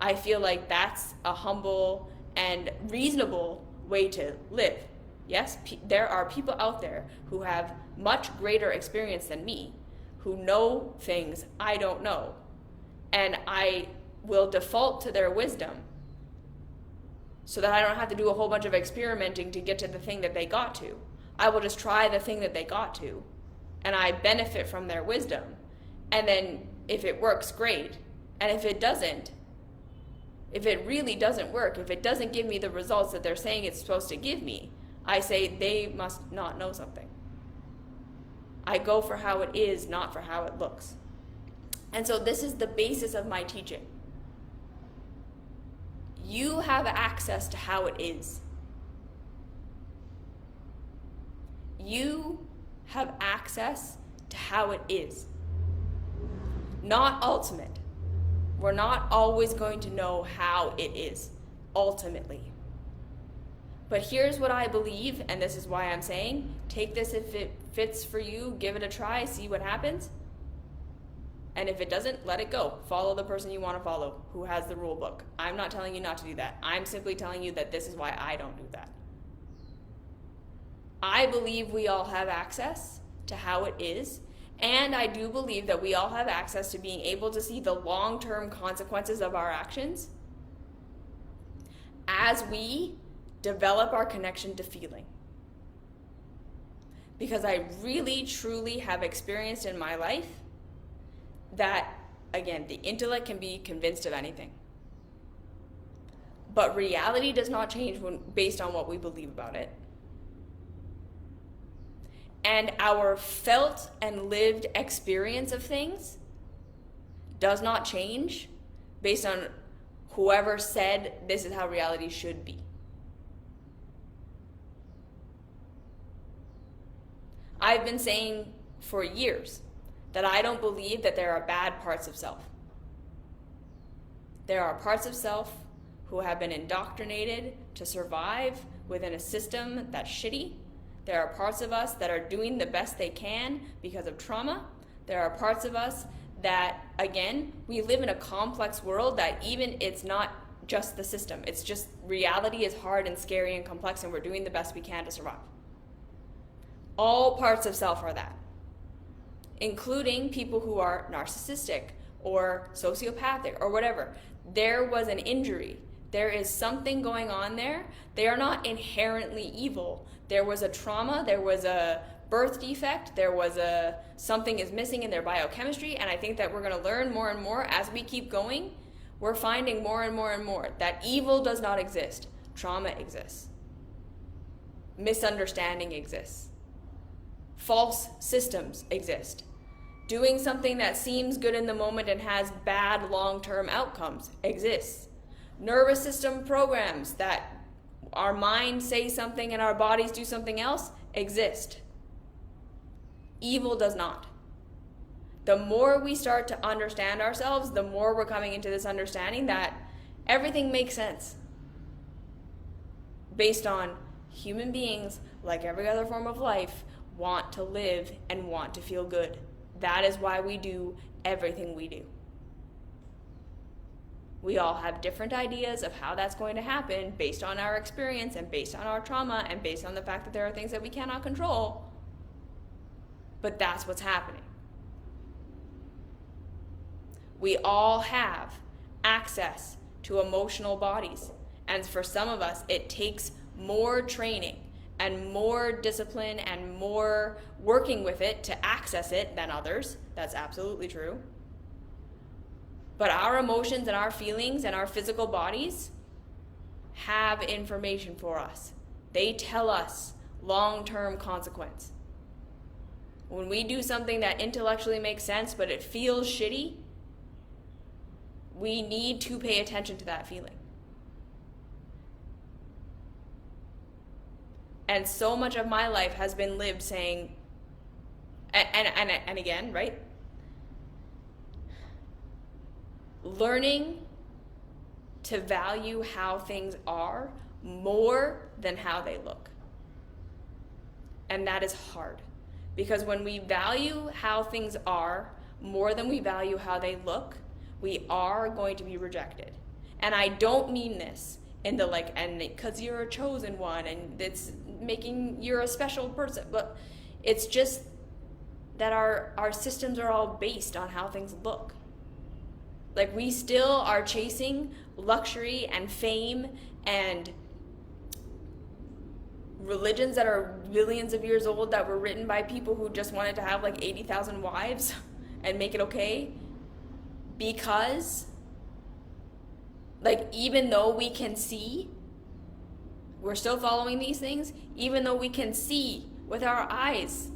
I feel like that's a humble and reasonable way to live. Yes, there are people out there who have much greater experience than me, who know things I don't know, and I will default to their wisdom so that I don't have to do a whole bunch of experimenting to get to the thing that they got to. I will just try the thing that they got to, and I benefit from their wisdom. And then if it works, great. And if it doesn't, if it really doesn't work, if it doesn't give me the results that they're saying it's supposed to give me, I say they must not know something. I go for how it is, not for how it looks. And so this is the basis of my teaching. You have access to how it is. You have access to how it is. Not ultimate. We're not always going to know how it is, ultimately. But here's what I believe, and this is why I'm saying, take this if it fits for you, give it a try, see what happens. And if it doesn't, let it go. Follow the person you want to follow, who has the rule book. I'm not telling you not to do that. I'm simply telling you that this is why I don't do that. I believe we all have access to how it is, and I do believe that we all have access to being able to see the long-term consequences of our actions as we develop our connection to feeling. Because I really, truly have experienced in my life that, again, the intellect can be convinced of anything. But reality does not change based on what we believe about it. And our felt and lived experience of things does not change based on whoever said this is how reality should be. I've been saying for years that I don't believe that there are bad parts of self. There are parts of self who have been indoctrinated to survive within a system that's shitty. There are parts of us that are doing the best they can because of trauma. There are parts of us that, again, we live in a complex world that even it's not just the system. It's just reality is hard and scary and complex, and we're doing the best we can to survive. All parts of self are that, including people who are narcissistic or sociopathic or whatever. There was an injury. There is something going on there. They are not inherently evil. There was a trauma, there was a birth defect, there was something is missing in their biochemistry, and I think that we're going to learn more and more as we keep going. We're finding more and more and more that evil does not exist. Trauma exists. Misunderstanding exists. False systems exist. Doing something that seems good in the moment and has bad long-term outcomes exists. Nervous system programs that our minds say something and our bodies do something else exist. Evil does not. The more we start to understand ourselves, the more we're coming into this understanding that everything makes sense based on human beings, like every other form of life, want to live and want to feel good. That is why we do everything we do. We all have different ideas of how that's going to happen based on our experience and based on our trauma and based on the fact that there are things that we cannot control. But that's what's happening. We all have access to emotional bodies. And for some of us, it takes more training and more discipline and more working with it to access it than others. That's absolutely true. But our emotions and our feelings and our physical bodies have information for us. They tell us long-term consequence. When we do something that intellectually makes sense but it feels shitty, we need to pay attention to that feeling. And so much of my life has been lived saying, and again, right? Learning to value how things are more than how they look. And that is hard. Because when we value how things are more than we value how they look, we are going to be rejected. And I don't mean this in the like, and because you're a chosen one and it's making you're a special person, but it's just that our systems are all based on how things look. Like, we still are chasing luxury and fame and religions that are billions of years old that were written by people who just wanted to have like 80,000 wives and make it okay. Because, like, even though we can see, we're still following these things, even though we can see with our eyes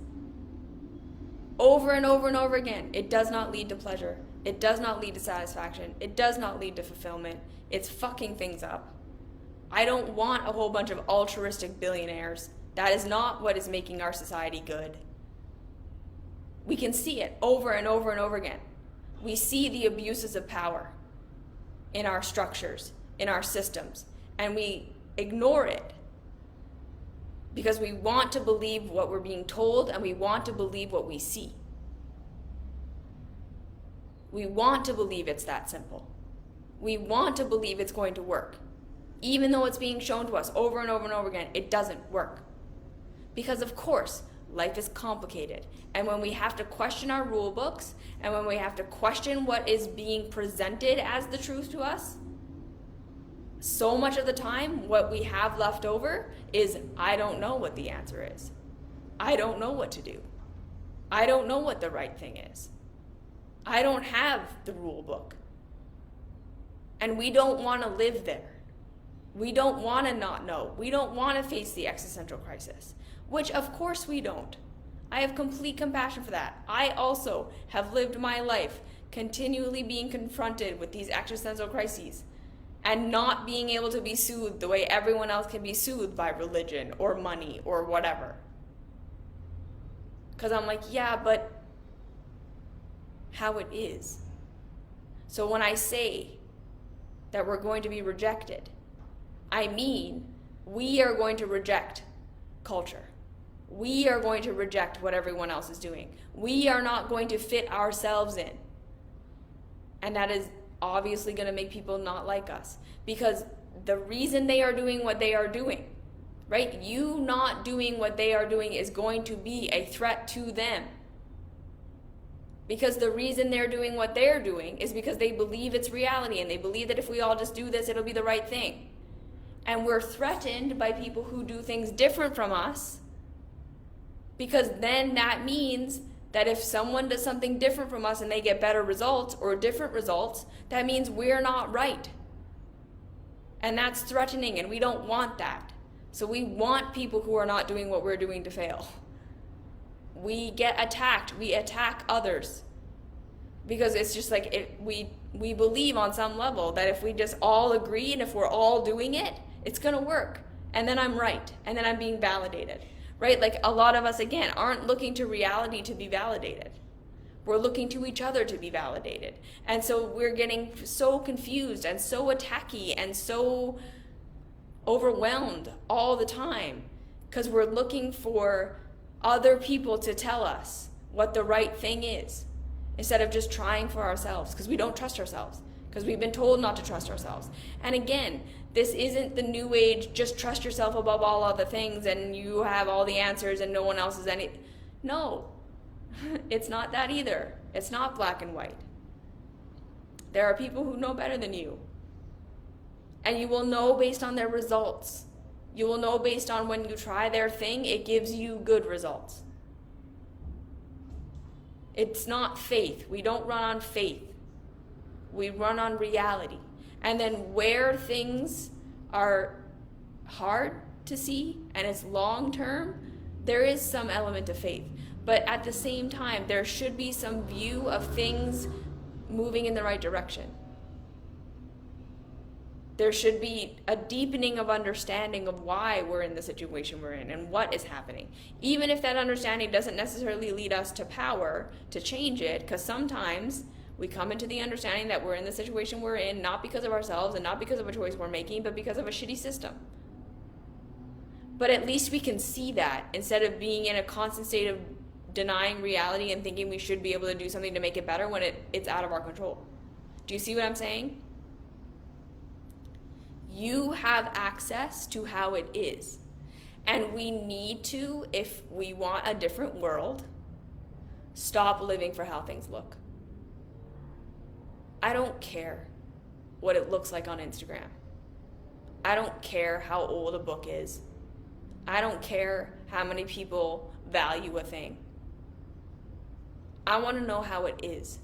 over and over and over again, it does not lead to pleasure. It does not lead to satisfaction. It does not lead to fulfillment. It's fucking things up. I don't want a whole bunch of altruistic billionaires. That is not what is making our society good. We can see it over and over and over again. We see the abuses of power in our structures, in our systems, and we ignore it because we want to believe what we're being told and we want to believe what we see. We want to believe it's that simple. We want to believe it's going to work. Even though it's being shown to us over and over and over again, it doesn't work. Because of course, life is complicated. And when we have to question our rule books, and when we have to question what is being presented as the truth to us, so much of the time, what we have left over is, I don't know what the answer is. I don't know what to do. I don't know what the right thing is. I don't have the rule book. And we don't want to live there. We don't want to not know. We don't want to face the existential crisis, which of course we don't. I have complete compassion for that. I also have lived my life continually being confronted with these existential crises and not being able to be soothed the way everyone else can be soothed by religion or money or whatever. Because I'm like, yeah, but how it is. So when I say that we're going to be rejected, I mean we are going to reject culture. We are going to reject what everyone else is doing. We are not going to fit ourselves in. And that is obviously going to make people not like us. Because the reason they are doing what they are doing, right? You not doing what they are doing is going to be a threat to them. Because the reason they're doing what they're doing is because they believe it's reality and they believe that if we all just do this, it'll be the right thing. And we're threatened by people who do things different from us, because then that means that if someone does something different from us and they get better results or different results, that means we're not right. And that's threatening, and we don't want that. So we want people who are not doing what we're doing to fail. We get attacked. We attack others. Because it's just like we believe on some level that if we just all agree and if we're all doing it, it's going to work. And then I'm right. And then I'm being validated. Right? Like, a lot of us, again, aren't looking to reality to be validated. We're looking to each other to be validated. And so we're getting so confused and so attacky and so overwhelmed all the time because we're looking for other people to tell us what the right thing is, instead of just trying for ourselves, because we don't trust ourselves, because we've been told not to trust ourselves. And again, this isn't the new age, just trust yourself above all other things and you have all the answers and no one else is any. No, it's not that either. It's not black and white. There are people who know better than you. And you will know based on their results. You will know based on when you try their thing, it gives you good results. It's not faith. We don't run on faith. We run on reality. And then where things are hard to see and it's long term, there is some element of faith. But at the same time, there should be some view of things moving in the right direction. There should be a deepening of understanding of why we're in the situation we're in and what is happening. Even if that understanding doesn't necessarily lead us to power to change it, because sometimes we come into the understanding that we're in the situation we're in, not because of ourselves and not because of a choice we're making, but because of a shitty system. But at least we can see that instead of being in a constant state of denying reality and thinking we should be able to do something to make it better when it's out of our control. Do you see what I'm saying? You have access to how it is. And we need to, if we want a different world, stop living for how things look. I don't care what it looks like on Instagram. I don't care how old a book is. I don't care how many people value a thing. I want to know how it is.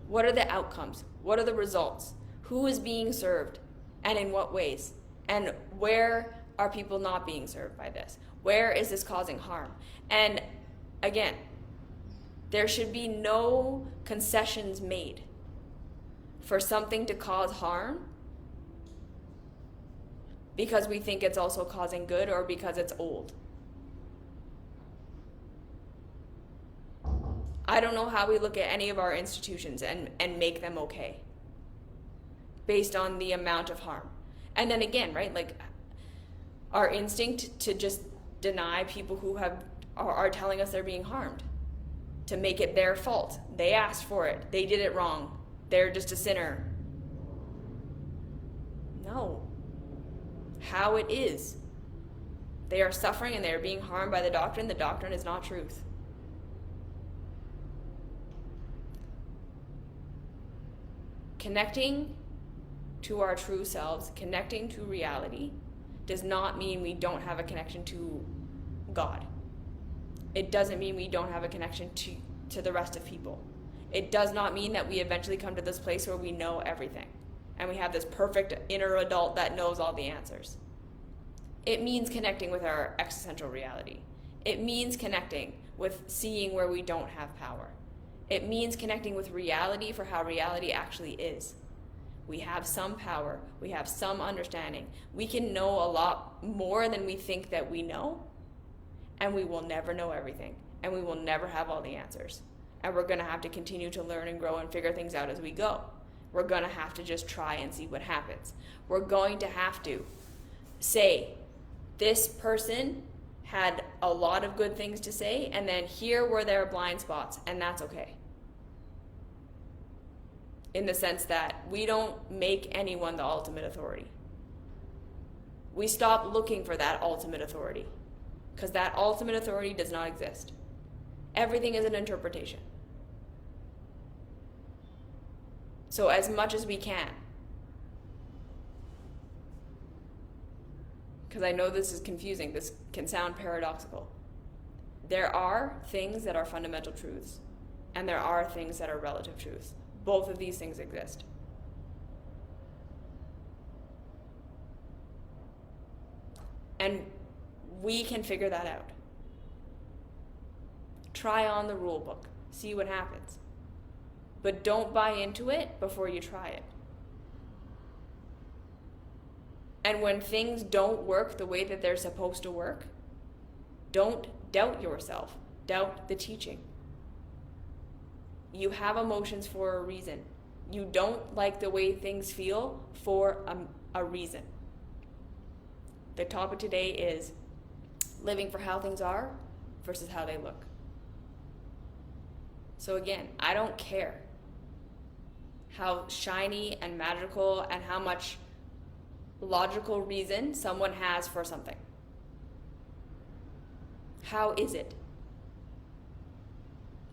What are the outcomes? What are the results? Who is being served? And in what ways? And where are people not being served by this? Where is this causing harm? And again, there should be no concessions made for something to cause harm because we think it's also causing good or because it's old. I don't know how we look at any of our institutions and make them okay based on the amount of harm. And then again, right, like our instinct to just deny people who are telling us they're being harmed, to make it their fault. They asked for it. They did it wrong. They're just a sinner. No. How it is. They are suffering and they are being harmed by the doctrine. The doctrine is not truth. Connecting to our true selves, connecting to reality, does not mean we don't have a connection to God. It doesn't mean we don't have a connection to the rest of people. It does not mean that we eventually come to this place where we know everything and we have this perfect inner adult that knows all the answers. It means connecting with our existential reality. It means connecting with seeing where we don't have power. It means connecting with reality for how reality actually is. We have some power. We have some understanding. We can know a lot more than we think that we know, and we will never know everything, and we will never have all the answers. And we're going to have to continue to learn and grow and figure things out as we go. We're going to have to just try and see what happens. We're going to have to say, this person had a lot of good things to say, and then here were their blind spots, and that's okay. In the sense that we don't make anyone the ultimate authority. We stop looking for that ultimate authority, because that ultimate authority does not exist. Everything is an interpretation. So as much as we can, because I know this is confusing, this can sound paradoxical. There are things that are fundamental truths, and there are things that are relative truths. Both of these things exist. And we can figure that out. Try on the rule book. See what happens. But don't buy into it before you try it. And when things don't work the way that they're supposed to work, don't doubt yourself. Doubt the teaching. You have emotions for a reason. You don't like the way things feel for a reason. The topic today is living for how things are versus how they look. So again, I don't care how shiny and magical and how much logical reason someone has for something. How is it?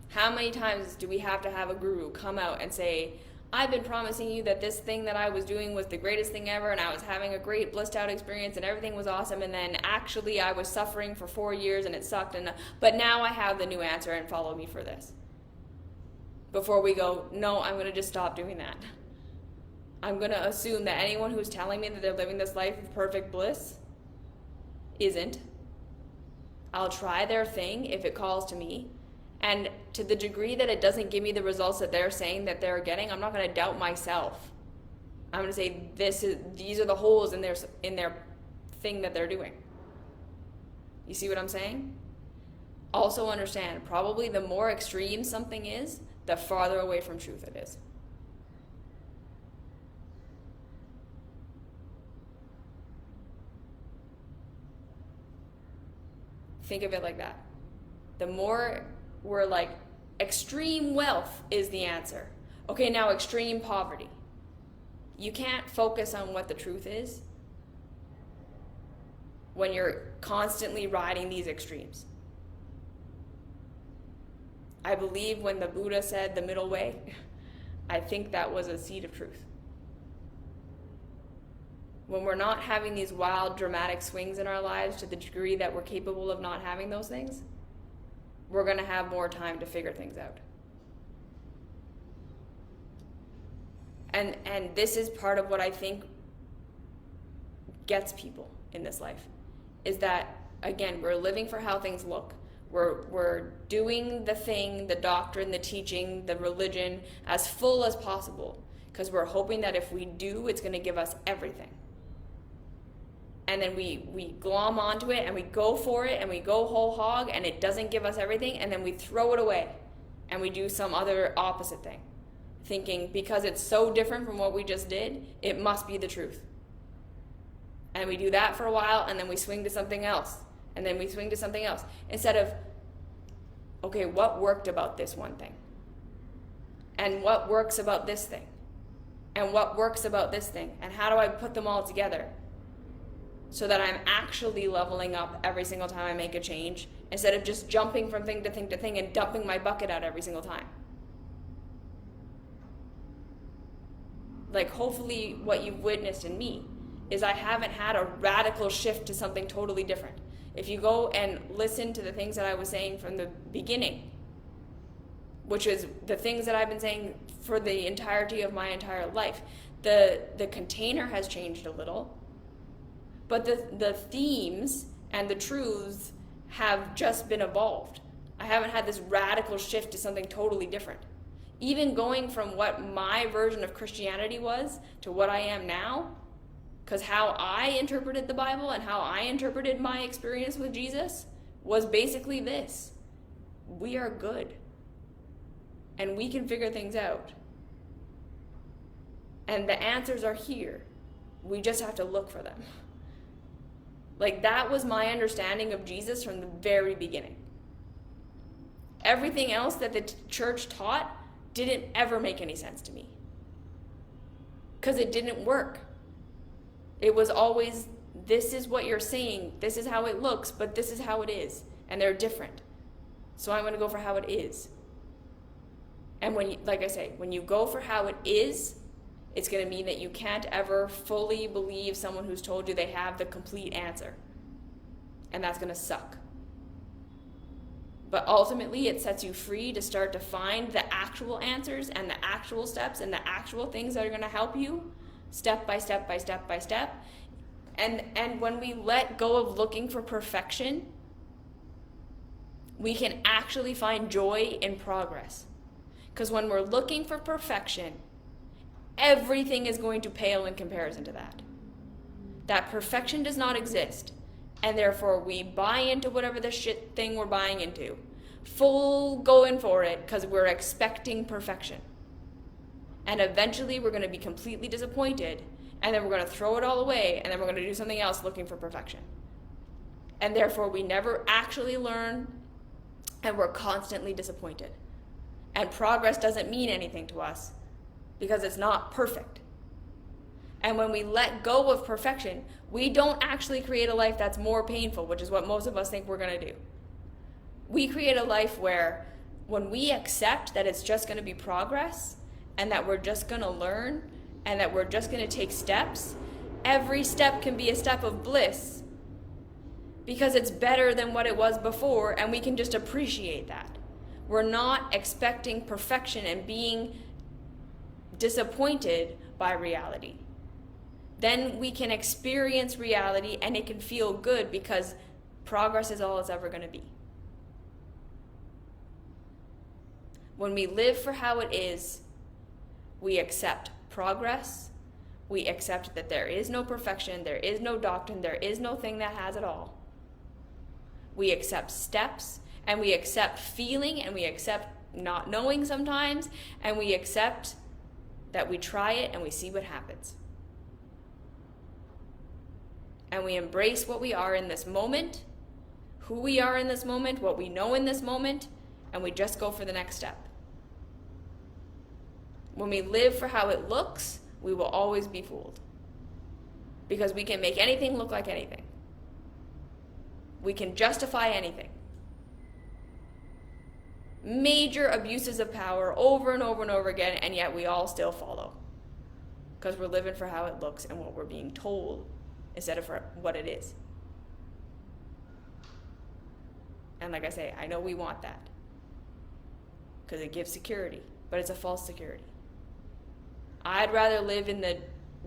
How many times do we have to have a guru come out and say, I've been promising you that this thing that I was doing was the greatest thing ever, and I was having a great blissed out experience and everything was awesome, and then actually I was suffering for 4 years and it sucked, but now I have the new answer and follow me for this. Before we go, no, I'm going to just stop doing that. I'm going to assume that anyone who's telling me that they're living this life of perfect bliss isn't. I'll try their thing if it calls to me. And to the degree that it doesn't give me the results that they're saying that they're getting, I'm not going to doubt myself. I'm going to say these are the holes in their thing that they're doing. You see what I'm saying? Also understand, probably the more extreme something is, the farther away from truth it is. Think of it like that. The more we're like, extreme wealth is the answer. Okay, now extreme poverty. You can't focus on what the truth is when you're constantly riding these extremes. I believe when the Buddha said the middle way, I think that was a seed of truth. When we're not having these wild, dramatic swings in our lives to the degree that we're capable of not having those things, we're going to have more time to figure things out. And this is part of what I think gets people in this life, is that, again, we're living for how things look. We're doing the thing, the doctrine, the teaching, the religion as full as possible, because we're hoping that if we do, it's going to give us everything. And then we glom onto it and we go for it and we go whole hog and it doesn't give us everything, and then we throw it away and we do some other opposite thing, thinking because it's so different from what we just did, it must be the truth. And we do that for a while, and then we swing to something else, and then we swing to something else, instead of, okay, what worked about this one thing? And what works about this thing? And what works about this thing? And how do I put them all together so that I'm actually leveling up every single time I make a change, instead of just jumping from thing to thing to thing and dumping my bucket out every single time? Like, hopefully what you've witnessed in me is I haven't had a radical shift to something totally different. If you go and listen to the things that I was saying from the beginning, which is the things that I've been saying for the entirety of my entire life, the container has changed a little, but the themes and the truths have just been evolved. I haven't had this radical shift to something totally different. Even going from what my version of Christianity was to what I am now, because how I interpreted the Bible and how I interpreted my experience with Jesus was basically this: we are good and we can figure things out, and the answers are here. We just have to look for them. Like, that was my understanding of Jesus from the very beginning. Everything else that the church taught didn't ever make any sense to me, because it didn't work. It was always, this is what you're saying, this is how it looks, but this is how it is, and they're different. So I'm going to go for how it is. And when you, like I say, when you go for how it is, it's going to mean that you can't ever fully believe someone who's told you they have the complete answer. And that's going to suck. But ultimately, it sets you free to start to find the actual answers and the actual steps and the actual things that are going to help you step by step by step by step. And when we let go of looking for perfection, we can actually find joy in progress. Because when we're looking for perfection, everything is going to pale in comparison to that. That perfection does not exist. And therefore we buy into whatever the shit thing we're buying into. Full going for it because we're expecting perfection. And eventually we're going to be completely disappointed, and then we're going to throw it all away, and then we're going to do something else looking for perfection. And therefore we never actually learn and we're constantly disappointed. And progress doesn't mean anything to us because it's not perfect. And when we let go of perfection, we don't actually create a life that's more painful, which is what most of us think we're going to do. We create a life where when we accept that it's just going to be progress and that we're just going to learn and that we're just going to take steps, every step can be a step of bliss because it's better than what it was before, and we can just appreciate that. We're not expecting perfection and being disappointed by reality. Then we can experience reality and it can feel good because progress is all it's ever going to be. When we live for how it is, we accept progress, we accept that there is no perfection, there is no doctrine, there is no thing that has it all. We accept steps, and we accept feeling, and we accept not knowing sometimes, and we accept that we try it and we see what happens. And we embrace what we are in this moment, who we are in this moment, what we know in this moment, and we just go for the next step. When we live for how it looks, we will always be fooled. Because we can make anything look like anything. We can justify anything. Major abuses of power over and over and over again, and yet we all still follow. Because we're living for how it looks and what we're being told instead of for what it is. And like I say, I know we want that. Because it gives security, but it's a false security. I'd rather live in the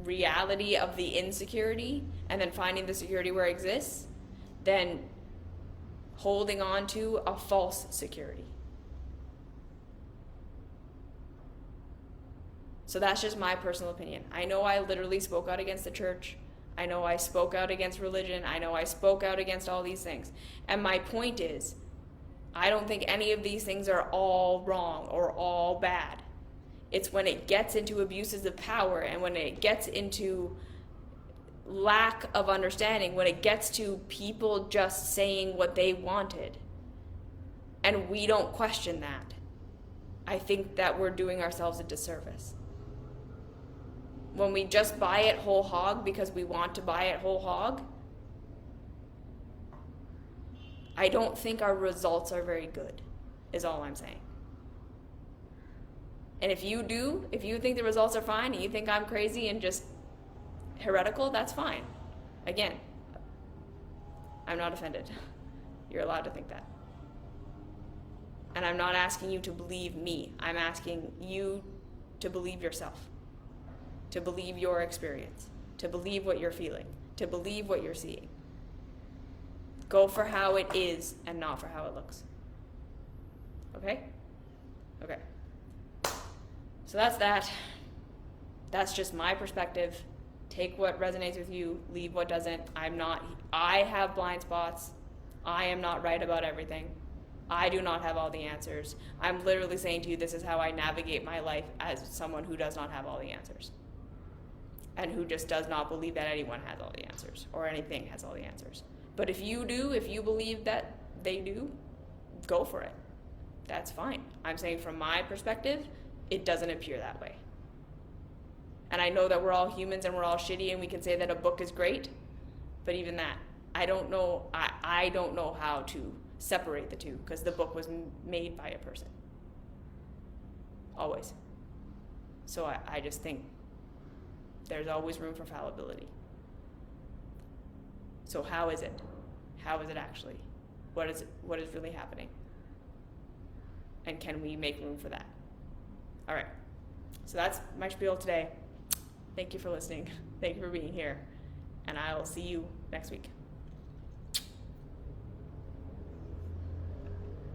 reality of the insecurity and then finding the security where it exists than holding on to a false security. So that's just my personal opinion. I know I literally spoke out against the church. I know I spoke out against religion. I know I spoke out against all these things. And my point is, I don't think any of these things are all wrong or all bad. It's when it gets into abuses of power and when it gets into lack of understanding, when it gets to people just saying what they wanted and we don't question that, I think that we're doing ourselves a disservice. When we just buy it whole hog because we want to buy it whole hog, I don't think our results are very good, is all I'm saying. And if you do, if you think the results are fine and you think I'm crazy and just heretical, that's fine. Again, I'm not offended. You're allowed to think that. And I'm not asking you to believe me. I'm asking you to believe yourself, to believe your experience, to believe what you're feeling, to believe what you're seeing. Go for how it is and not for how it looks. Okay? Okay. So that's that. That's just my perspective. Take what resonates with you, leave what doesn't. I have blind spots. I am not right about everything. I do not have all the answers. I'm literally saying to you, this is how I navigate my life as someone who does not have all the answers. And who just does not believe that anyone has all the answers or anything has all the answers. But if you do, if you believe that they do, go for it. That's fine. I'm saying from my perspective, it doesn't appear that way. And I know that we're all humans and we're all shitty and we can say that a book is great, but even that, I don't know how to separate the two because the book was made by a person. Always. So I just think there's always room for fallibility. So how is it? How is it actually? What is really happening? And can we make room for that? All right. So that's my spiel today. Thank you for listening. Thank you for being here. And I will see you next week.